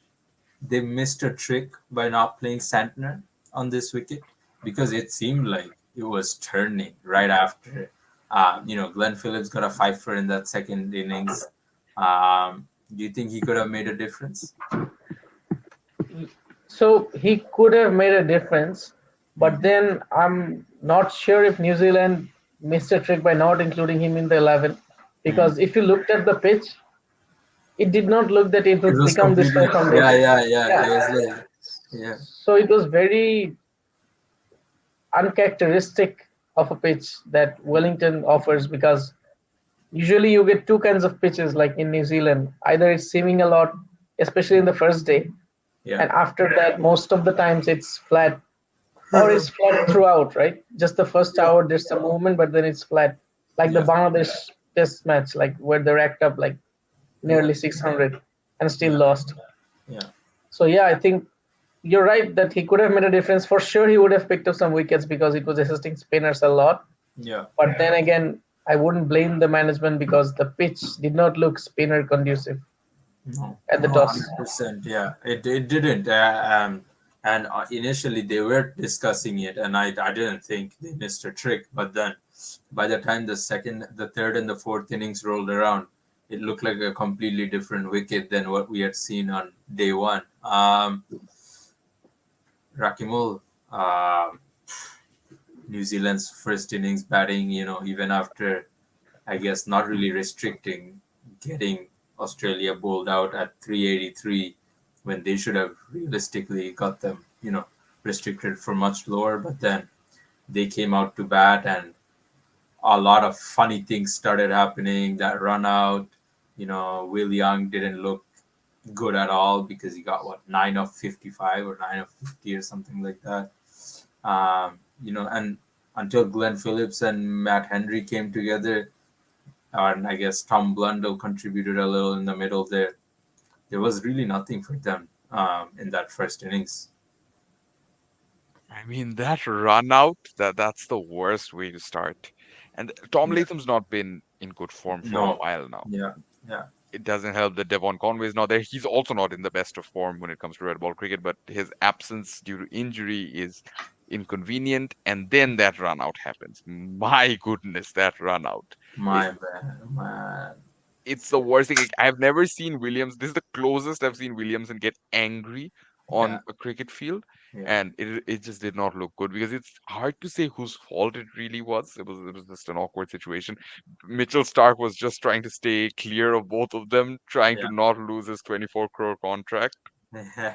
they missed a trick by not playing Santner on this wicket? Because it seemed like it was turning right after. Glenn Phillips got a fifer in that second innings. Do you think he could have made a difference? so he could have made a difference, but Hmm. then I'm not sure if New Zealand missed a trick by not including him in the 11 Hmm. because if you looked at the pitch, it did not look that it It would was become this way completely, from day. yeah, yeah, yeah. Yeah, It was like, yeah, so it was very uncharacteristic of a pitch that Wellington offers because Usually you get two kinds of pitches like in New Zealand. Either it's seaming a lot, especially in the first day, Yeah. and after that, most of the times it's flat or it's flat throughout, right? Just the first Yeah. hour there's some movement, but then it's flat. Like the Yeah. Bangladesh test match, like where they racked up like Yeah. nearly 600 and still Yeah. lost. Yeah. So yeah, I think you're right that he could have made a difference. For sure, he would have picked up some wickets because it was assisting spinners a lot. Yeah. But then again, I wouldn't blame the management because the pitch did not look spinner conducive No, at the no, toss. 100%. Yeah, it didn't. And initially they were discussing it, and I didn't think they missed a trick. But then, by the time the third, and the fourth innings rolled around, it looked like a completely different wicket than what we had seen on day one. Rakimul, New Zealand's first innings batting, even after I guess not really restricting, getting Australia bowled out at 383 when they should have realistically got them, restricted for much lower. But then they came out to bat, and a lot of funny things started happening. That run out, Will Young didn't look good at all because he got what, 9 of 55 or 9 of 50 or something like that. And until Glenn Phillips and Matt Henry came together, and I guess Tom Blundell contributed a little in the middle there. There was really nothing for them in that first innings. I mean, that run out, that's the worst way to start. And Tom Yeah. Latham's not been in good form for a No. while now. Yeah. Yeah. It doesn't help that Devon Conway is not there. He's also not in the best of form when it comes to red ball cricket, but his absence due to injury is inconvenient. And then that run out happens. My goodness, that run out. My bad, man. It's the worst thing. Like, I've never seen Williams. This is the closest I've seen Williamson get angry Yeah. on a cricket field, Yeah. and it just did not look good because it's hard to say whose fault it really was. It was just an awkward situation. Mitchell Stark was just trying to stay clear of both of them, trying to not lose his 24 crore contract. Yeah.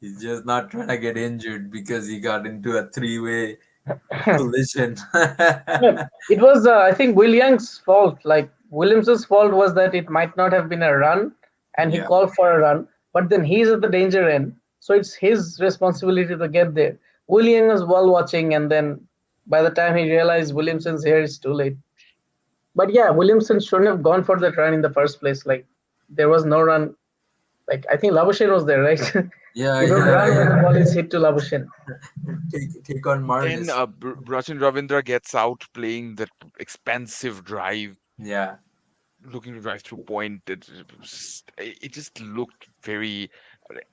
He's just not trying to get injured because he got into a three-way collision. Yeah, it was, I think, Will Young's fault. Like Williams's fault was that it might not have been a run, and he Yeah. called for a run. But then he's at the danger end, so it's his responsibility to get there. Will Young was ball watching, and then by the time he realized Williamson's here, it's too late. But yeah, Williamson shouldn't have gone for that run in the first place. Like there was no run. Like I think Labuschagne was there, right? Yeah. You don't Yeah. run when the Yeah. ball is hit to Labuschagne. Take on Then Marnus. Rachin Ravindra gets out playing that expensive drive, Yeah. looking to drive through point. It just looked very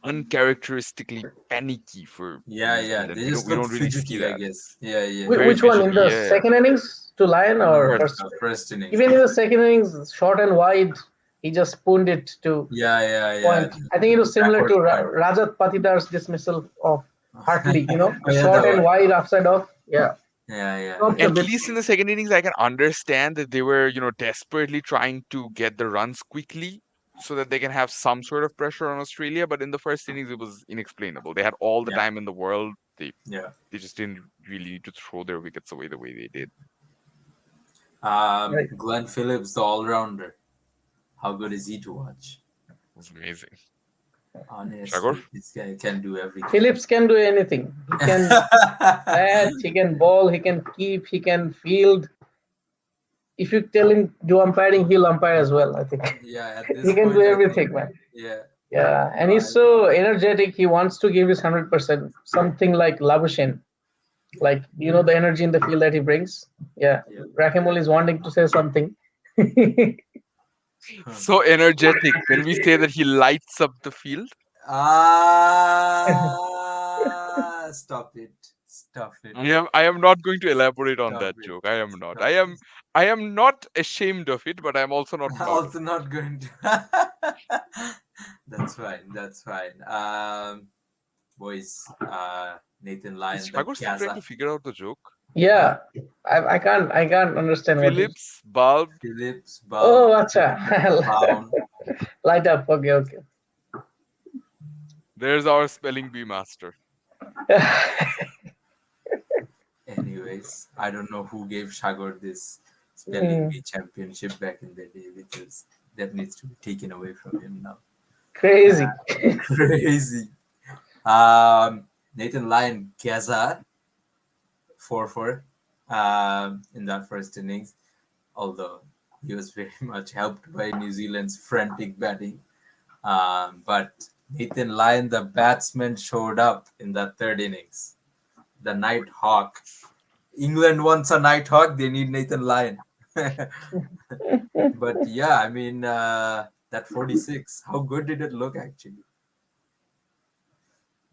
uncharacteristically panicky for Yeah. New Yeah. Zealand. They We just look don't really see fidgety, I that. guess. Yeah. Yeah. Very Which one in fidgety, the yeah. second innings to Lyon No, or no, first? no. First innings. Even in the second innings, short and wide, he just spooned it to Yeah. Yeah. Yeah. point. I think it was similar Backward to point. Rajat Patidar's dismissal of Hartley, Oh yeah, short that and one. wide upside off. Yeah, Yeah. Yeah. not a At bit. least in the second innings, I can understand that they were, desperately trying to get the runs quickly so that they can have some sort of pressure on Australia. But in the first innings, it was inexplainable. They had all the Yeah. time in the world. Yeah. They just didn't really need to throw their wickets away the way they did. Right. Glenn Phillips, the all-rounder. How good is he to watch? It was amazing. Shagor? Honestly, this guy can do everything. Phillips can do anything. He can bat, he can ball, he can keep, he can field. If you tell him do umpiring, he'll umpire as well. I think Yeah, at he this can do point, I think, everything, man. yeah. Yeah, and No, he's so energetic. He wants to give his 100%. Something like Labuschagne, like the energy in the field that he brings. Yeah, yeah. Rakimul is wanting to say something. So energetic. Can we say that he lights up the field? Stop it. Stop it. I am not going to elaborate on Stop that it. joke. I am not. I Stop am I am not ashamed of it, but I'm also not it. proud of Also it. not going to. That's fine. That's fine. Boys, Nathan Is Lyon, the Shagor still trying Gaza. to figure out the joke? Huh? Yeah, I can't understand what is. Phillips, bulb. Phillips, Bulb, Oh, acha. Brown. Light up. Okay, okay. There's our spelling bee master. Anyways, I don't know who gave Shagor this spelling Mm, bee championship back in the day, which is that needs to be taken away from him now. crazy. Crazy. Nathan Lyon Gaza 4-4 in that first innings, although he was very much helped by New Zealand's frantic batting. But Nathan Lyon, the batsman, showed up in that third innings. The Night Hawk. England wants a Night Hawk. They need Nathan Lyon. But yeah, I mean, that 46, how good did it look actually?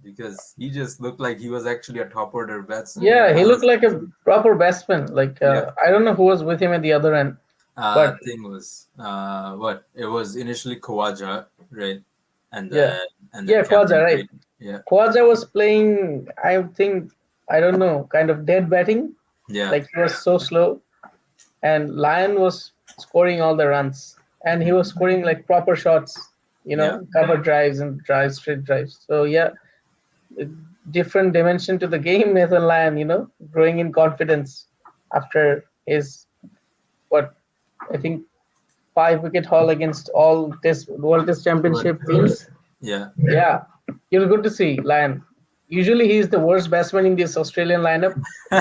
Because he just looked like he was actually a top order batsman. Yeah, he looked like a proper batsman. Like Yeah. I don't know who was with him at the other end, but Thing was what it was initially Kawaja, right? And yeah, then yeah, Khwaja, Cameron right? Green. Yeah, Khwaja was playing, I think, I don't know, kind of dead batting. yeah, Like he was so slow, and Lyon was scoring all the runs, and he was scoring like proper shots, yeah, cover drives and drives, straight drives. So yeah, different dimension to the game, Nathan Lyon, growing in confidence after his what I think 5 wicket haul against all test World Test Well, Championship teams. yeah. Yeah, it was good to see Lyon. Usually he is the worst batsman in this Australian lineup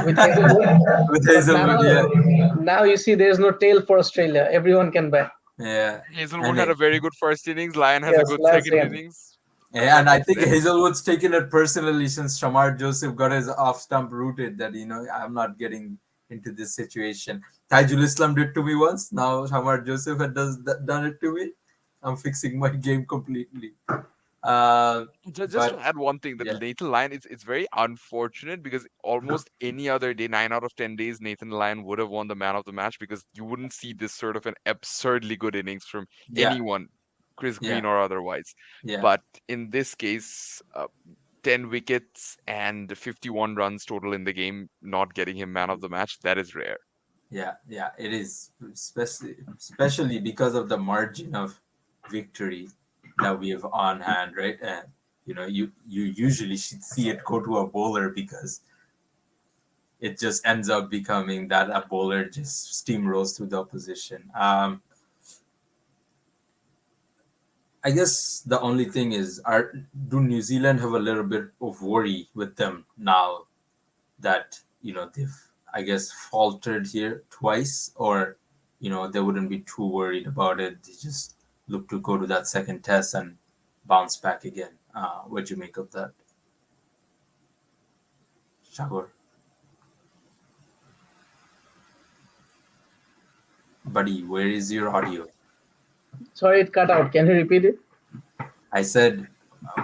with Hazelwood, With but Hazelwood, yeah, now you see there's no tail for Australia. Everyone can bat. yeah, Hazelwood and had a very good first innings. Lyon has a Yes, good Lyon second second. innings. yeah, and I think Hazelwood's taken it personally since Shamar Joseph got his off stump rooted that I'm not getting into this situation. Tajul Islam did to me once. Now Shamar Joseph had done it to me. I'm fixing my game completely. Uh, Just to but add one thing, that yeah, Nathan Lyon, it's very unfortunate because almost any other day, 9 out of 10 days, Nathan Lyon would have won the man of the match because you wouldn't see this sort of an absurdly good innings from yeah, anyone, Chris yeah, Green or otherwise. yeah. But in this case, 10 wickets and 51 runs total in the game, not getting him man of the match, that is rare. Yeah, yeah, it is, especially because of the margin of victory that we have on hand, right? And you usually should see it go to a bowler because it just ends up becoming that a bowler just steamrolls through the opposition. I guess the only thing is, do New Zealand have a little bit of worry with them now that they've, I guess, faltered here twice, or they wouldn't be too worried about it. They just look to go to that second test and bounce back again. What do you make of that, Shagor? Buddy, where is your audio? Sorry, it cut out. Can you repeat it? I said,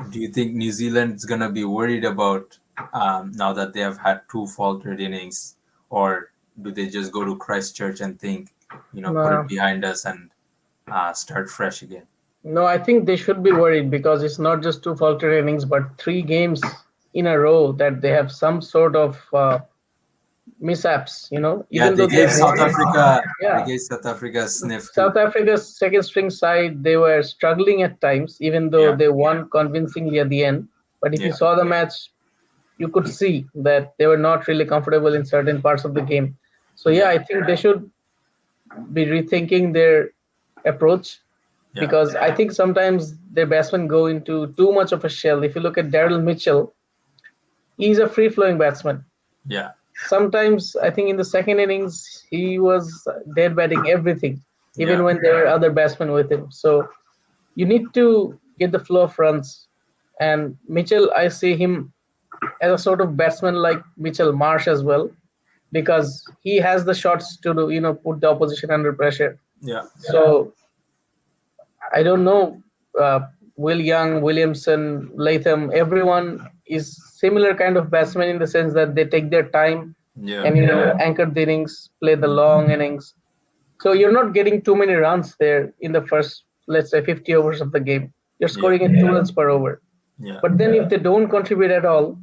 do you think New Zealand's gonna be worried about now that they have had two faltered innings, or do they just go to Christchurch and think, put it No, behind us and start fresh again? no, I think they should be worried because it's not just two falter innings, but 3 games in a row that they have some sort of mishaps. Yeah, Even though they have won, They yeah, gave South Africa a sniff South too. Africa's second string side, they were struggling at times, even though Yeah, they won convincingly at the end. But if you yeah, saw the match, you could see that they were not really comfortable in certain parts of the game. So yeah, yeah, I think they should be rethinking their approach yeah, because I think sometimes their batsmen go into too much of a shell. If you look at Daryl Mitchell, he's a free flowing batsman. yeah, Sometimes I think in the second innings he was dead batting everything, even yeah, when there were other batsmen with him. So you need to get the flow of runs. And Mitchell, I see him as a sort of batsman like Mitchell Marsh as well, because he has the shots to do, put the opposition under pressure. yeah, So I don't know. Will Young, Williamson, Latham, everyone is similar kind of batsmen in the sense that they take their time yeah, and anchor the innings, play the mm, long innings. So you're not getting too many runs there in the first, let's say, 50 overs of the game. You're yeah, scoring at 2 runs per over. yeah. But then if they don't contribute at all,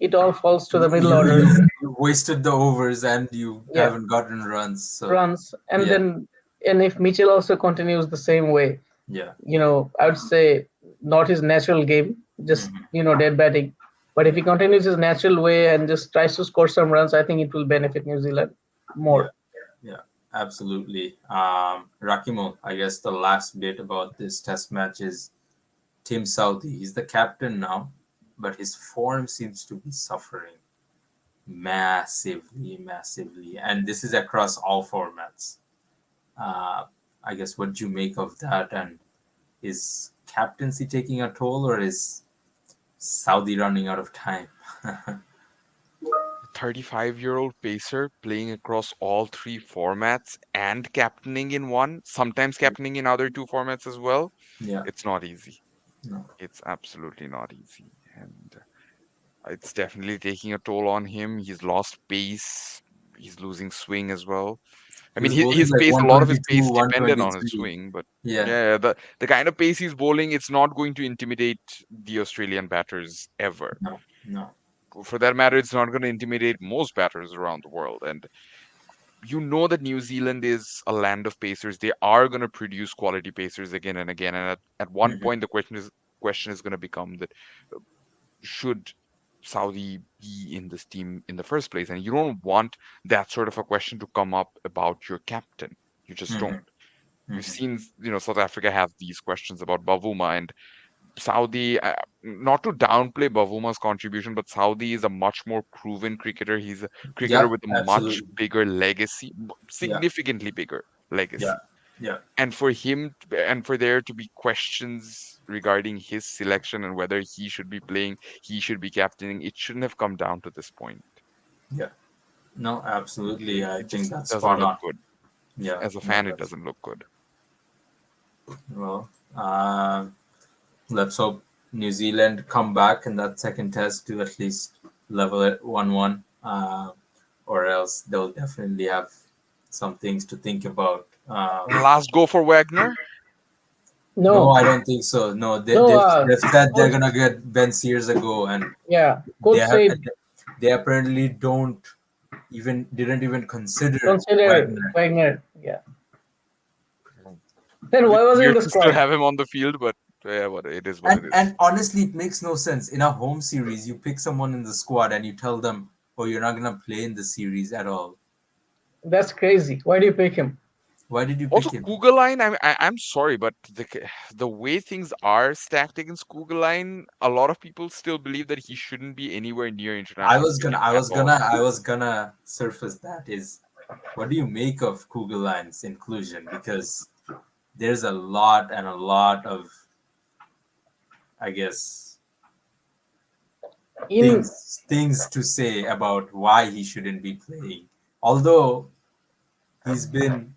it all falls to the middle You order. you wasted the overs and you Yeah, haven't gotten runs. So runs, and yeah, then and if Mitchell also continues the same way, yeah, I would say not his natural game, just hmm, dead batting. But if he continues his natural way and just tries to score some runs, I think it will benefit New Zealand yeah, more. yeah. Absolutely. Rakimo, I guess the last bit about this test match is Tim Southey. He's the captain now, but his form seems to be suffering massively, massively. And this is across all formats. Uh, I guess what do you make of that? And is captaincy taking a toll, or is Saudi running out of time? 35-year-old pacer playing across all three formats and captaining in one, sometimes captaining in other two formats as well. Yeah, It's not easy. no. It's absolutely not easy. And it's definitely taking a toll on him. He's lost pace. He's losing swing as well. I He mean, was bowling his like pace, a lot of his 122, pace depended on his 123. swing, but Yeah, yeah, the kind of pace he's bowling, it's not going to intimidate the Australian batters ever. no, no. For that matter, it's not going to intimidate most batters around the world. And you know that New Zealand is a land of pacers. They are going to produce quality pacers again and again. And at one Hmm. point, the question is going to become that should Saudi be in this team in the first place? And you don't want that sort of a question to come up about your captain. You just Hmm. don't. We've Hmm. seen, South Africa have these questions about Bavuma and Saudi. Not to downplay Bavuma's contribution, but Saudi is a much more proven cricketer. He's a cricketer Yep, with a much absolutely. bigger legacy, Yeah, significantly bigger yeah, legacy. yeah, And for and for there to be questions regarding his selection and whether he should be playing, he should be captaining, it shouldn't have come down to this point. yeah. No, absolutely. I It think just that's doesn't spot look on. good. Yeah, As a no, fan, it that's doesn't look good. well. Let's hope New Zealand come back in that second test to at least level it 1-1, or else they'll definitely have some things to think about. Last go for Wagner. No, No, I don't think so. No, no. they've said they're Coach, gonna get Ben Sears a go, and yeah, they coach have said they apparently didn't even consider consider Wagner. Wagner. Yeah. Mm. Then It why was he in weird the to still squad? have him on the field, but yeah, what it is what it And is. honestly, it makes no sense. In a home series, you pick someone in the squad and you tell them, "Oh, you're not gonna play in the series at all." That's crazy. Why do you pick him? Why did you Also, pick him? Kugelline, I'm sorry, but the way things are stacked against Kugelline, a lot of people still believe that he shouldn't be anywhere near international cricket at all. I was gonna surface that is, what do you make of Kugelein's inclusion? Because there's a lot and a lot of, I guess, In things to say about why he shouldn't be playing. Although he's been,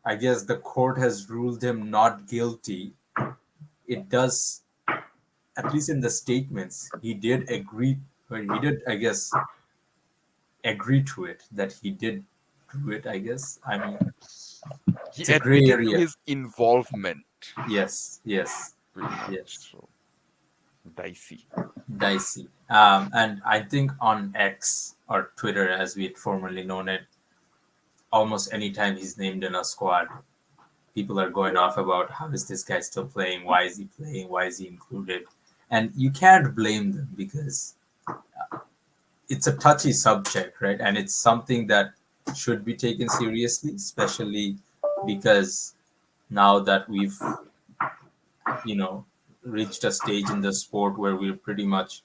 I guess, the court has ruled him not guilty. It does, at least in the statements, he did agree, or he did, I guess, agree to it that he did do it. I guess. I mean, He it's a gray admitted to area. his involvement, Yes, yes, pretty much. yes. So dicey. Dicey. And I think on X or Twitter, as we had formerly known it, almost anytime he's named in a squad, people are going off about how is this guy still playing? Why is he playing? Why is he included? And you can't blame them because it's a touchy subject, right? And it's something that should be taken seriously, especially because now that we've, you know, reached a stage in the sport where we're pretty much,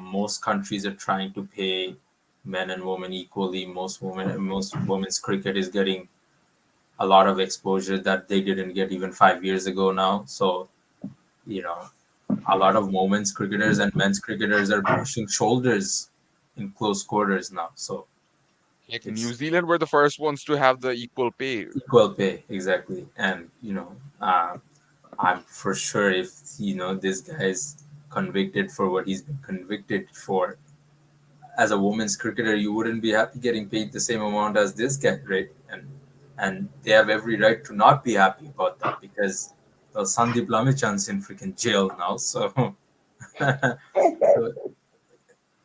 most countries are trying to pay men and women equally. Most women's cricket is getting a lot of exposure that they didn't get even 5 years ago now. So, you know, a lot of women's cricketers and men's cricketers are brushing shoulders in close quarters now. So Like New it's Zealand were the first ones to have the equal pay. equal pay, exactly. And, I'm for sure if, this guy's convicted for what he's been convicted for, as a women's cricketer, you wouldn't be happy getting paid the same amount as this guy, right? And they have every right to not be happy about that because, well, Sandeep Lamichand's in freaking jail now. So, so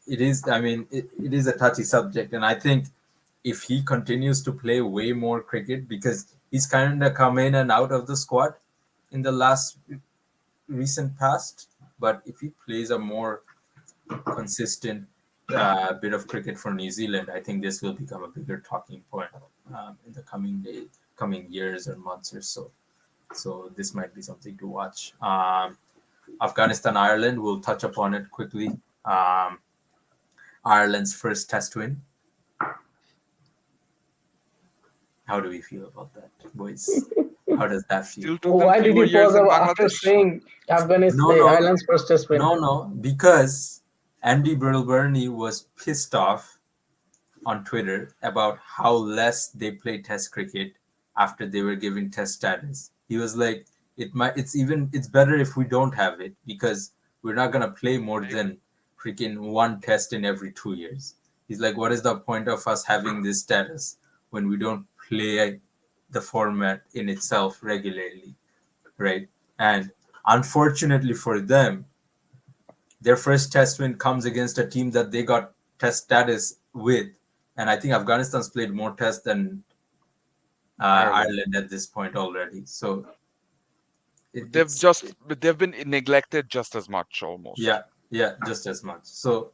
it is. I mean, it is a touchy subject, and I think if he continues to play way more cricket, because he's kind of come in and out of the squad in the last recent past, but if he plays a more consistent bit of cricket for New Zealand, I think this will become a bigger talking point in the coming years or months or so. So this might be something to watch. Afghanistan, Ireland, we'll touch upon it quickly. Um, Ireland's first test win. How do we feel about that, boys? How does that feel? Still took them Why did fewer you years pause than after Bangladesh. saying No, Afghanistan, no, Ireland's first test win? no, because Andy Brilburney was pissed off on Twitter about how less they play Test cricket after they were given Test status. He was like, it's better if we don't have it because we're not gonna play more Right. than freaking one Test in every 2 years. He's like, what is the point of us having this status when we don't play the format in itself regularly, right? And unfortunately for them, their first test win comes against a team that they got test status with. And I think Afghanistan's played more tests than Ireland. Ireland at this point already. So They've it's, just they've been neglected just as much almost. yeah, yeah, just as much. So,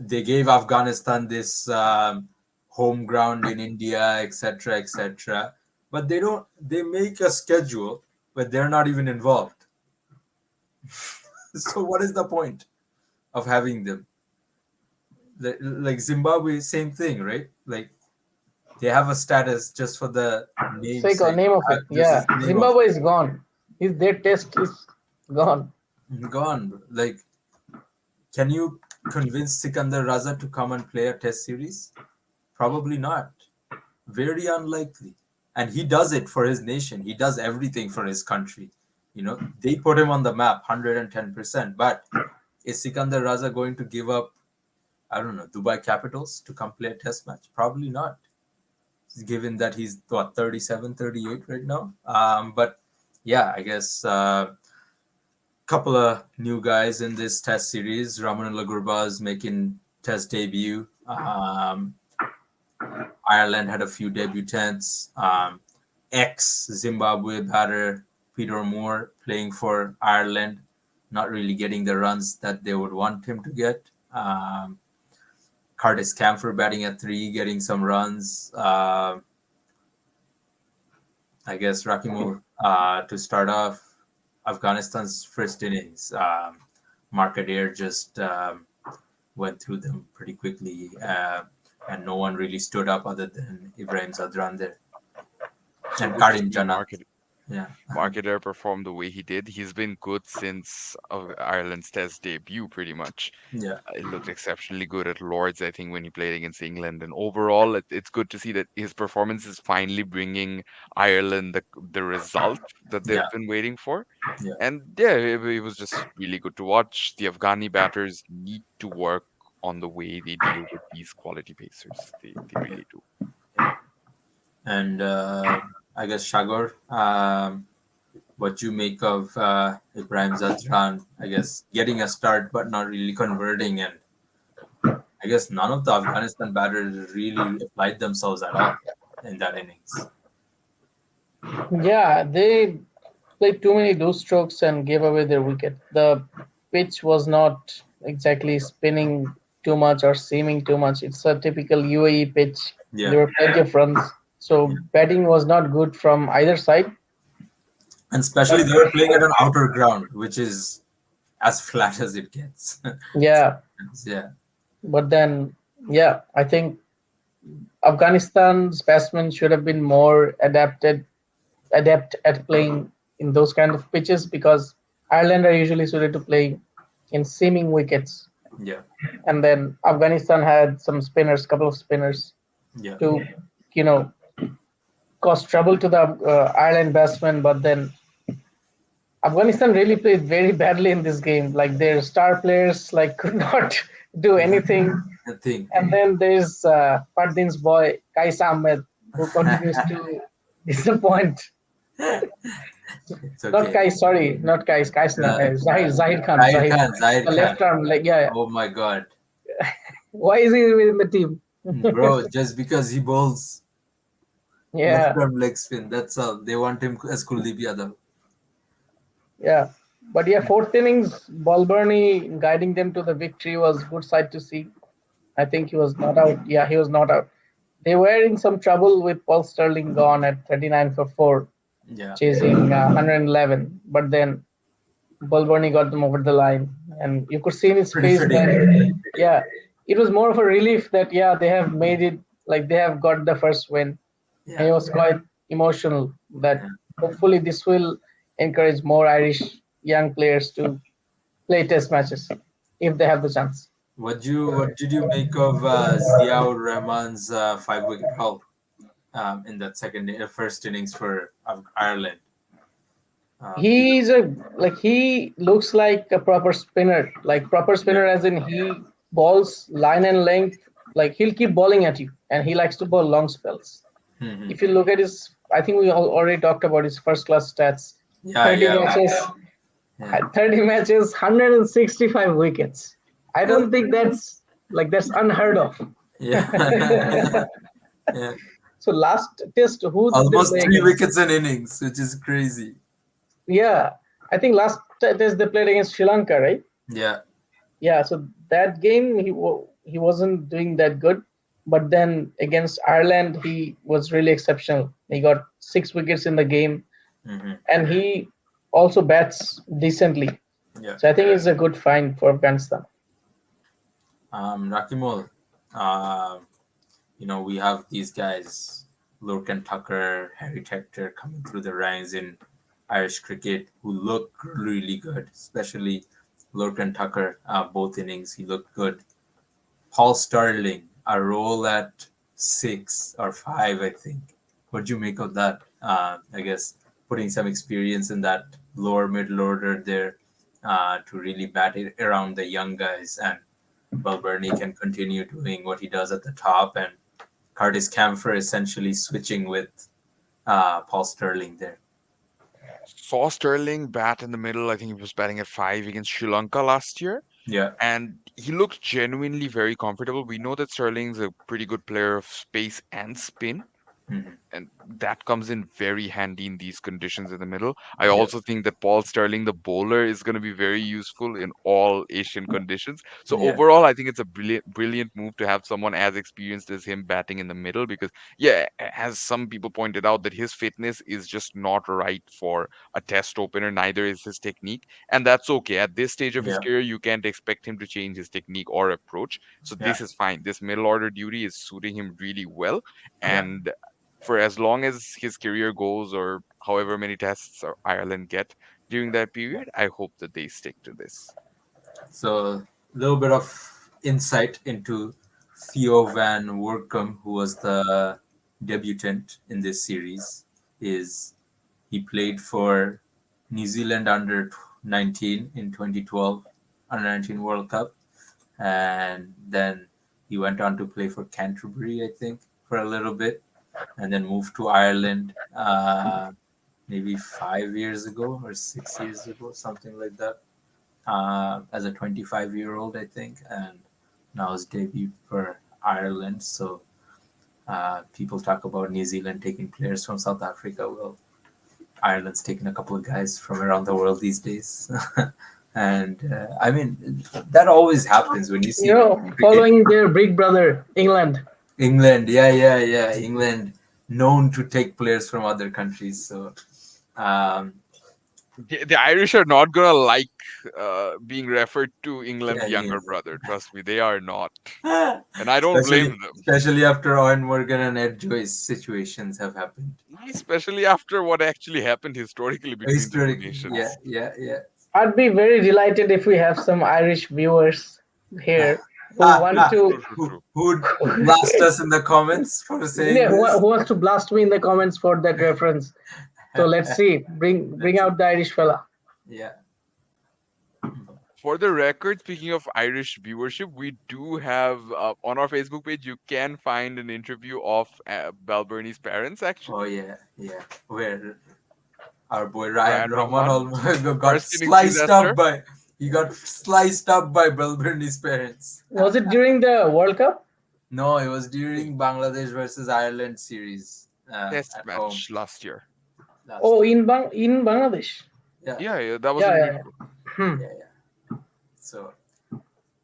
they gave Afghanistan this home ground in India, etc., etc. But they make a schedule, but they're not even involved. So, what is the point of having them? Like Zimbabwe, same thing, right? Like they have a status just for the Sake or namesake, name of it. just Yeah, this name of Zimbabwe is gone. Their test is gone. gone. Like, can you convince Sikandar Raza to come and play a test series? Probably not. Very unlikely. And he does it for his nation. He does everything for his country. They put him on the map 110%. But is Sikandar Raza going to give up, I don't know, Dubai Capitals to come play a test match? Probably not, given that he's what 37, 38 right now. But yeah, I guess couple of new guys in this test series. Ramanula Gurba is making test debut. Ireland had a few debutants. Ex Zimbabwe batter Peter Moore playing for Ireland, not really getting the runs that they would want him to get. Curtis Camphor batting at 3, getting some runs. I guess Rakimur to start off Afghanistan's first innings. Mark Adair just went through them pretty quickly, and no one really stood up other than Ibrahim Zadran there So and good to Karim see Jannat. Yeah, Marketer perform the way he did. He's been good since Ireland's Test debut, pretty much. yeah, It looked exceptionally good at Lords, I think, when he played against England. And overall, it's good to see that his performance is finally bringing Ireland the result that yeah, they've been waiting for. yeah, And yeah, it was just really good to watch. The Afghani batters need to work on the way they deal with these quality pacers. They really do. and I guess Shagor, what you make of Ibrahim Zadran? I guess getting a start but not really converting, and I guess none of the Afghanistan batters really applied themselves at all in that innings. Yeah, they played too many loose strokes and gave away their wicket. The pitch was not exactly spinning too much or seaming too much. It's a typical UAE pitch. Yeah, There were plenty of runs. So yeah. batting was not good from either side. And especially But they were playing at an outer ground, which is as flat as it gets. yeah, Yeah, but then yeah, I think Afghanistan's batsmen should have been more adept at playing in those kind of pitches because Ireland are usually suited to play in seaming wickets. yeah, And then Afghanistan had some spinners, couple of spinners yeah, to, you know, cause trouble to the Ireland batsmen. But then Afghanistan really played very badly in this game. Like their star players like could not do anything. I think. And then there's Fardin's boy Kais Ahmed who continues to disappoint. It's Not okay. Kais, sorry, not Kais. Kais, Uh, Zahid Khan, Zahir Zahid, Khan, Zahir the Khan. left arm. Like yeah, yeah. Oh my God, Why is he in the team? bro! Just because he bowls left Yeah, arm leg spin, that's all. They want him as Kuldeep Yadav. yeah. But yeah, fourth innings, Balburney guiding them to the victory was good sight to see. I think he was not out. Yeah, he was not out. They were in some trouble with Paul Sterling gone at 39 for 4, Yeah, chasing 111. But then Balboni got them over the line, and you could see in his pretty face fitting. that, yeah, it was more of a relief that, yeah, they have made it, like they have got the first win. And Yeah, it was quite emotional that yeah. hopefully this will encourage more Irish young players to play test matches if they have the chance. What did you make of Ziaur Rahman's 5 wicket haul in that first innings for Ireland? He looked, He's a like he looks like a proper spinner, like proper yeah. spinner as in he balls line and length, like he'll keep balling at you, and he likes to bowl long spells. Hmm. If you look at his, I think we already talked about his first class stats. Yeah, 30 yeah, matches, yeah. 30 matches, 165 wickets. I Well, don't think that's unheard of. yeah, yeah. So last test, who did they Almost play three against? wickets an innings, which is crazy. Yeah, I think last test they played against Sri Lanka, right? Yeah, Yeah, so that game he wasn't doing that good, but then against Ireland he was really exceptional. He got 6 wickets in the game, hmm, and he also bats decently. yeah. So I think it's a good find for Afghanistan. Rakimul, um, we have these guys, Lorcan Tucker, Harry Tector, coming through the ranks in Irish cricket who look really good, especially Lorcan Tucker, both innings, he looked good. Paul Sterling, a role at 6 or 5, I think. What do you make of that? I guess putting some experience in that lower middle order there to really bat it around the young guys, and Balburney can continue doing what he does at the top, and Curtis Camphor essentially switching with Paul Sterling there. Saw Sterling bat in the middle. I think he was batting at 5 against Sri Lanka last year, Yeah. and he looked genuinely very comfortable. We know that Sterling's a pretty good player of space and spin, Hmm. and that comes in very handy in these conditions in the middle. I Yeah. also think that Paul Sterling, the bowler, is going to be very useful in all Asian conditions. So Yeah. overall, I think it's a brilliant move to have someone as experienced as him batting in the middle because, yeah, as some people pointed out, that his fitness is just not right for a test opener. Neither is his technique, and that's okay. At this stage of his Yeah. career, you can't expect him to change his technique or approach. So Yeah. this is fine. This middle order duty is suiting him really well, Yeah. and for as long as his career goes or however many tests Ireland get during that period, I hope that they stick to this. So a little bit of insight into Theo Van Workum, who was the debutant in this series, is he played for New Zealand under 19 in 2012 under 19 World Cup, and then he went on to play for Canterbury, I think, for a little bit, and then moved to Ireland maybe 5 years ago or 6 years ago, something like that, as a 25-year-old, I think, and now his debut for Ireland. So people talk about New Zealand taking players from South Africa. Well, Ireland's taking a couple of guys from around the world these days. And I mean, that always happens when you You see know, cricket. following their big brother England. England, yeah, yeah, yeah. England known to take players from other countries. So, um, The Irish are not gonna like being referred to England's yeah, younger brother. Trust me, they are not, yeah. and I don't blame especially them. especially after Owen Morgan and Ed Joyce situations have happened. Especially after what actually happened historically between the two Historically, yeah, nations. yeah, yeah. I'd be very delighted if we have some Irish viewers here who want to True, true, who true. would blast us in the comments for saying yeah, this? who wants to blast me in the comments for that reference? So let's see. Bring Let's see. out the Irish fella. Yeah. For the record, speaking of Irish viewership, we do have on our Facebook page, you can find an interview of Balburney's parents, Oh actually. yeah, yeah. Where our boy Ryan Ryan Rahman Rahman, almost got first innings sliced up disaster. by he got sliced up by Belburney's parents. Was it during the World Cup? No, it was during Bangladesh versus Ireland series Test at home match last year. last Oh, year. in Bangladesh. Yeah, Yeah, yeah, that was Yeah, in yeah, Bidco. yeah. Hmm. yeah, yeah. So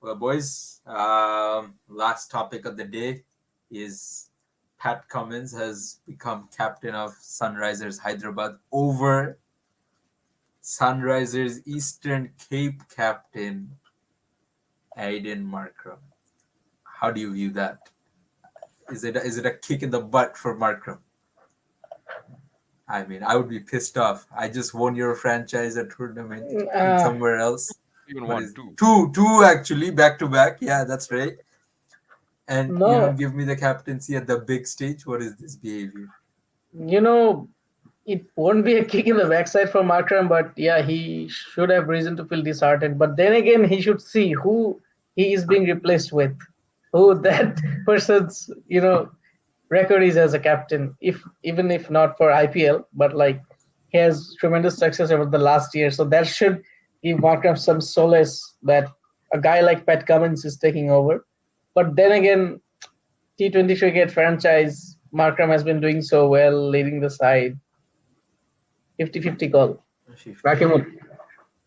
Well, boys, last topic of the day is Pat Cummins has become captain of Sunrisers Hyderabad over Sunrisers Eastern Cape captain Aiden Markram. How do you view that? Is it a kick in the butt for Markram? I mean, I would be pissed off. I just won your franchise a tournament in Uh, somewhere else. Even What one, is two. two actually back to back? Yeah, that's right. And you don't no, give me the captaincy at the big stage. What is this behavior? you know, it won't be a kick in the backside for Markram, but yeah, he should have reason to feel disheartened. But then again, he should see who he is being replaced with, who that person's record is as a captain. If even if not for IPL, but like he has tremendous success over the last year, so that should give Markram some solace that a guy like Pat Cummins is taking over. But then again, T20 cricket franchise, Markram has been doing so well, leading the side. 50-50 call. 50. Rakimul.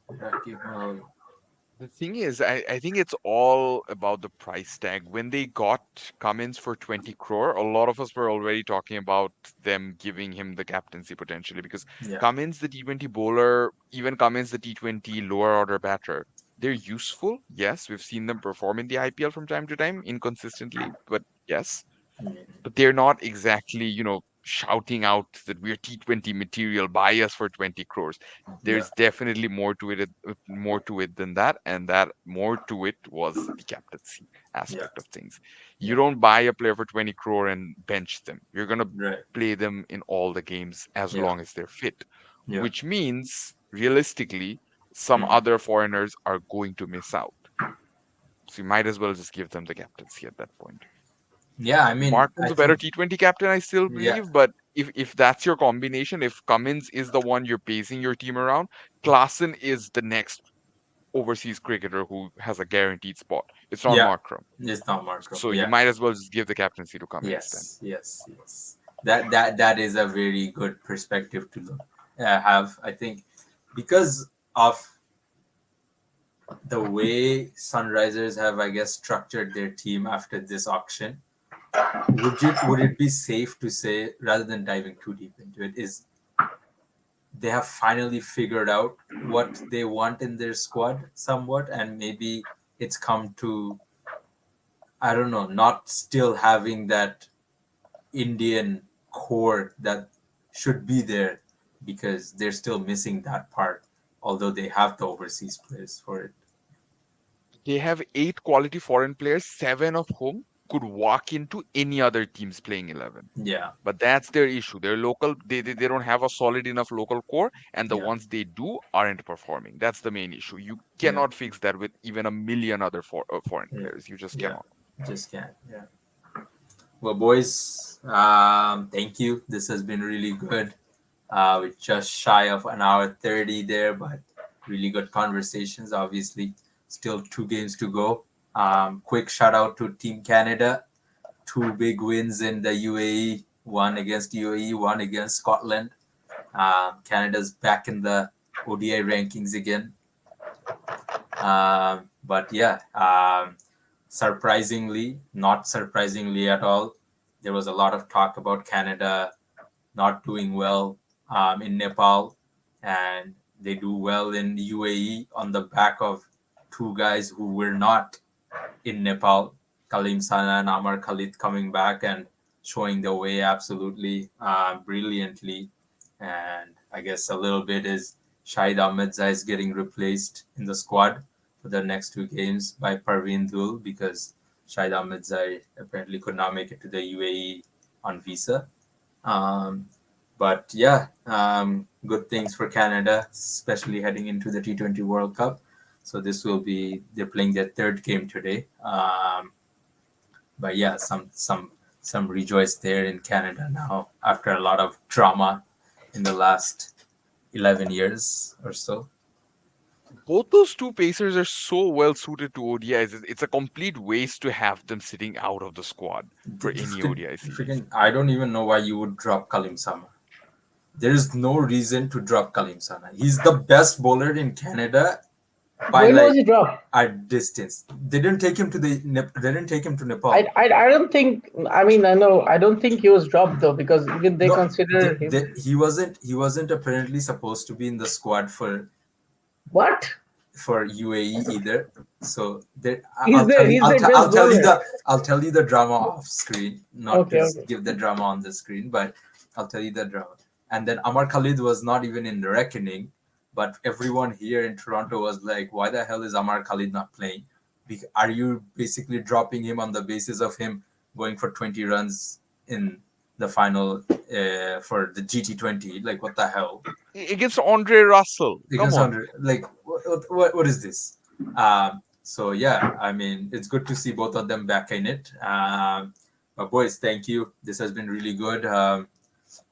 Well, The thing is, I think it's all about the price tag. When they got Cummins for 20 crore, a lot of us were already talking about them giving him the captaincy potentially because yeah, Cummins, the T20 bowler, even Cummins, the T20 lower order batter, they're useful. Yes, we've seen them perform in the IPL from time to time, inconsistently, but yes. mm, But they're not exactly, shouting out that we're T20 material, buy us for 20 crores. yeah, There's definitely more to it than that, and that more to it was the captaincy yeah, aspect of things. You yeah. don't buy a player for 20 crore and bench them. You're gonna Right. play them in all the games as Yeah, long as they're fit, yeah. which means realistically, some Mm. other foreigners are going to miss out. So you might as well just give them the captaincy at that point. Yeah, I mean, I Markham's a better think, T20 captain, I still yeah, believe, but if that's your combination, if Cummins is the one you're basing your team around, Klaassen is the next overseas cricketer who has a guaranteed spot. It's not yeah, Markram. it's not Markram. So you Yeah, might as well just give the captaincy to Cummins then. yes, yes, yes. That is a very good perspective to look have. I think because of the way Sunrisers have, I guess, structured their team after this auction, would it be safe to say, rather than diving too deep into it, is they have finally figured out what they want in their squad somewhat, and maybe it's come to, I don't know, not still having that Indian core that should be there because they're still missing that part, although they have the overseas players for it. They have 8 quality foreign players, 7 of whom could walk into any other team's playing 11. Yeah, But that's their issue. They're local. They don't have a solid enough local core, and the yeah, ones they do aren't performing. That's the main issue. You yeah, cannot fix that with even a million other foreign yeah, players. You just yeah. cannot. Just can't. Yeah. Well, boys, thank you. This has been really good. We're just shy of an hour 30 there, but really good conversations. Obviously, still two games to go. Quick shout out to Team Canada. Two big wins in the UAE, one against UAE, one against Scotland. Canada's back in the ODI rankings again. But yeah, surprisingly, not surprisingly at all, there was a lot of talk about Canada not doing well in Nepal, and they do well in UAE on the back of two guys who were not in Nepal, Kalim Sana and Amar Khalid coming back and showing the way absolutely brilliantly. And I guess a little bit is Shahid Ahmedzai is getting replaced in the squad for the next two games by Parveen Dul because Shahid Ahmedzai apparently could not make it to the UAE on visa. Um, but yeah, good things for Canada, especially heading into the T20 World Cup. So this will be they're playing their third game today. But yeah, some rejoice there in Canada now after a lot of drama in the last 11 years or so. Both those two pacers are so well suited to ODIs. It's a complete waste to have them sitting out of the squad for any ODI series. Freaking, I don't even know why you would drop Kalim Sama. There is no reason to drop Kalim Sana. He's the best bowler in Canada by When was like he dropped? a distance. They didn't take him to they didn't take him to I, Nepal. I I don't think. I mean, I know. I don't think he was dropped though, because even they No, consider him. he wasn't apparently supposed to be in the squad What? for UAE either. So there, He's there. He's there I'll just tell you there. the drama off screen, not to Okay, okay. give the drama on the screen, but I'll tell you the drama. And then Amar Khalid was not even in the reckoning, but everyone here in Toronto was like, "Why the hell is Amar Khalid not playing? Are you basically dropping him on the basis of him going for 20 runs in the final for the GT20? Like, what the hell?" Against Andre Russell. They can Come on. sound like what is this? So yeah, I mean it's good to see both of them back in it. But boys, thank you. This has been really good.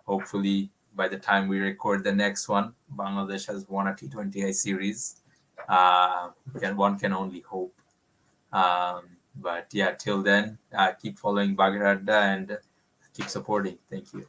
Hopefully, by the time we record the next one, Bangladesh has won a T20I series. One can only hope. But yeah, till then, keep following Bagherada and keep supporting. Thank you.